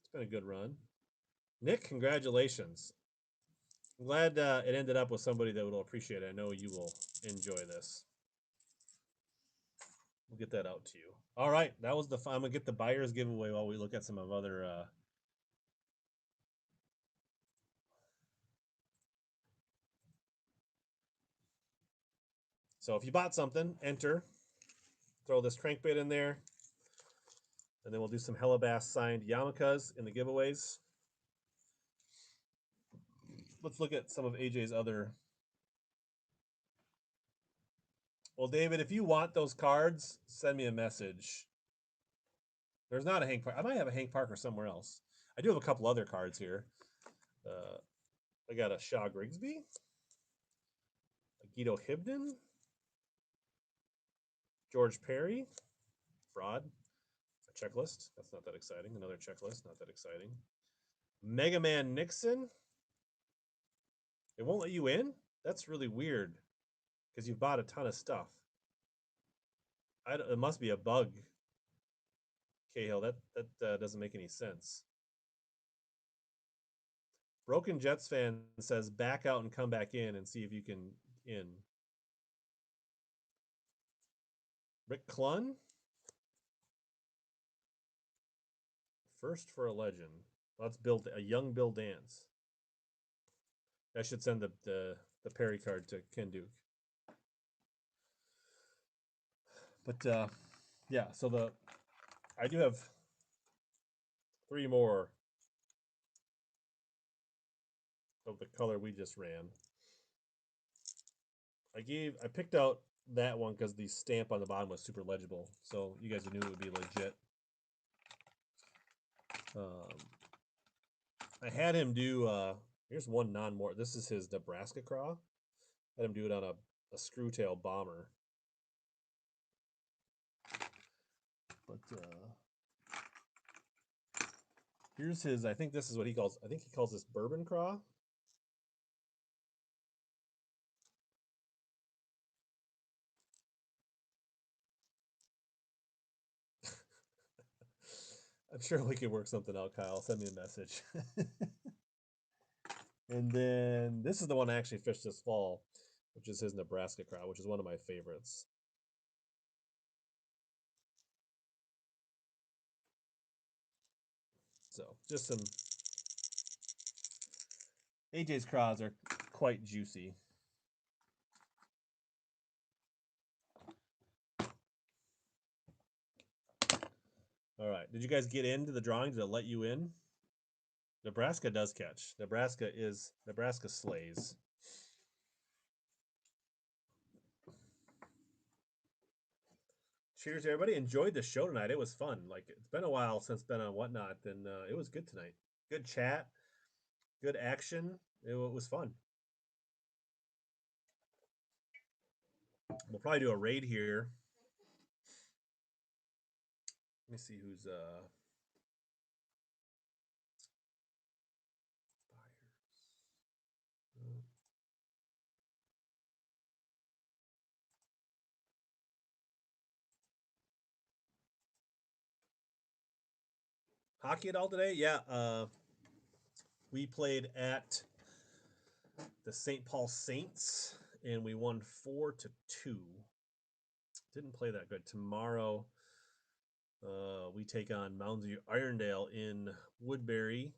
It's been a good run. Nick, congratulations. I'm glad it ended up with somebody that will appreciate it. I know you will enjoy this. We'll get that out to you. All right, that was the. I'm gonna get the buyer's giveaway while we look at some of other. So if you bought something, enter. Throw this crankbait in there, and then we'll do some Hellabass signed yarmulkes in the giveaways. Let's look at some of AJ's other. Well, David, if you want those cards, send me a message. There's not a Hank Parker. I might have a Hank Parker somewhere else. I do have a couple other cards here. I got a Shaw Grigsby, a Guido Hibden, George Perry, fraud, a checklist. That's not that exciting. Another checklist, not that exciting. Mega Man Nixon. It won't let you in? That's really weird because you've bought a ton of stuff. It must be a bug. Cahill, that doesn't make any sense. Broken Jets fan says back out and come back in and see if you can in. Rick Clun. First for a legend. Let's build a young Bill Dance. I should send the Perry card to Ken Duke. But yeah, so I do have 3 more of the color we just ran. I picked out that one because the stamp on the bottom was super legible, so you guys knew it would be legit. I had him do. Here's one non-more. This is his Nebraska craw. Had him do it on a screwtail bomber. But here's his. I think this is what he calls. I think he calls this bourbon craw. I'm sure we can work something out, Kyle. Send me a message. And then this is the one I actually fished this fall, which is his Nebraska craw, which is one of my favorites. So just some. AJ's craws are quite juicy. All right. Did you guys get into the drawing? Did it let you in? Nebraska does catch. Nebraska slays. Cheers, everybody! Enjoyed the show tonight. It was fun. Like it's been a while since been on Whatnot, and it was good tonight. Good chat, good action. It was fun. We'll probably do a raid here. Let me see who's hockey at all today. Yeah, we played at the St. Paul Saints, and we won 4-2. Didn't play that good. Tomorrow, we take on Moundsview Irondale in Woodbury.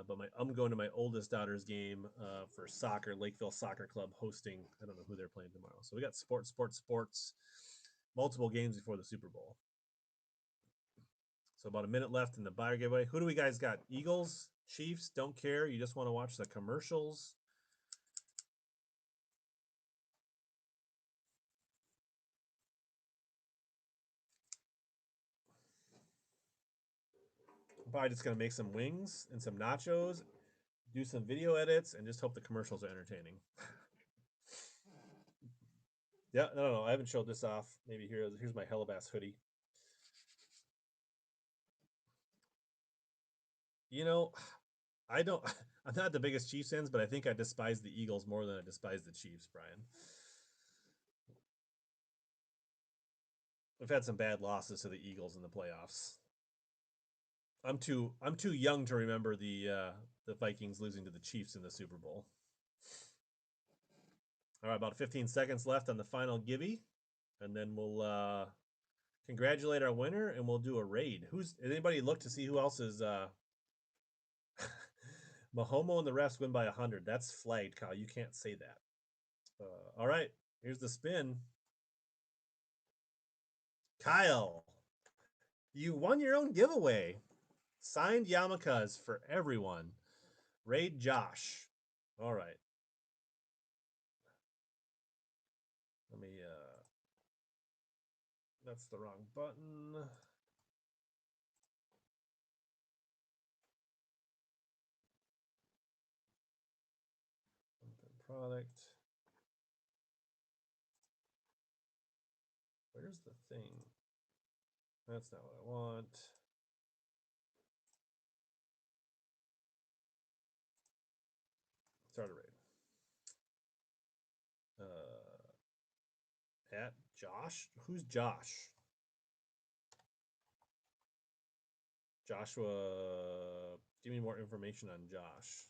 But I'm going to my oldest daughter's game for soccer, Lakeville Soccer Club hosting. I don't know who they're playing tomorrow. So we got sports, multiple games before the Super Bowl. So about a minute left in the buyer giveaway. Who do we guys got? Eagles, Chiefs, don't care. You just want to watch the commercials. I'm probably just going to make some wings and some nachos, do some video edits, and just hope the commercials are entertaining. Yeah, no, I haven't showed this off. Maybe here's my Hellabass hoodie. You know, I don't. I'm not the biggest Chiefs fans, but I think I despise the Eagles more than I despise the Chiefs, Brian. We've had some bad losses to the Eagles in the playoffs. I'm too young to remember the Vikings losing to the Chiefs in the Super Bowl. All right, about 15 seconds left on the final givey, and then we'll congratulate our winner, and we'll do a raid. Who's anybody look to see who else is Mahomo and the refs win by 100. That's flagged, Kyle. You can't say that. All right, here's the spin. Kyle, you won your own giveaway. Signed yarmulkes for everyone. Raid Josh. All right. Let me that's the wrong button. Open product. Where's the thing? That's not what I want. Start a raid. At Josh? Who's Josh? Joshua, give me more information on Josh.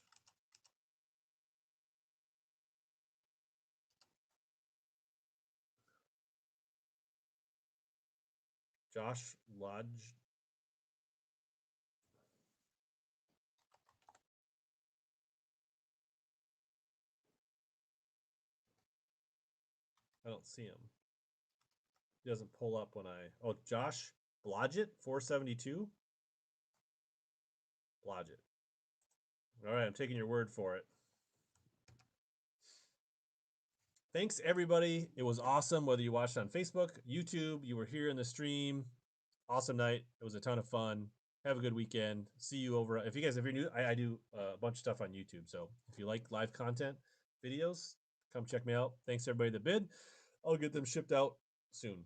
Josh Lodge. I don't see him. He doesn't pull up when I. Oh, Josh Blodgett, 472. Blodgett. All right, I'm taking your word for it. Thanks, everybody. It was awesome. Whether you watched on Facebook, YouTube, you were here in the stream. Awesome night. It was a ton of fun. Have a good weekend. See you over. If you're new, I do a bunch of stuff on YouTube. So if you like live content, videos, come check me out. Thanks everybody that bid. I'll get them shipped out soon.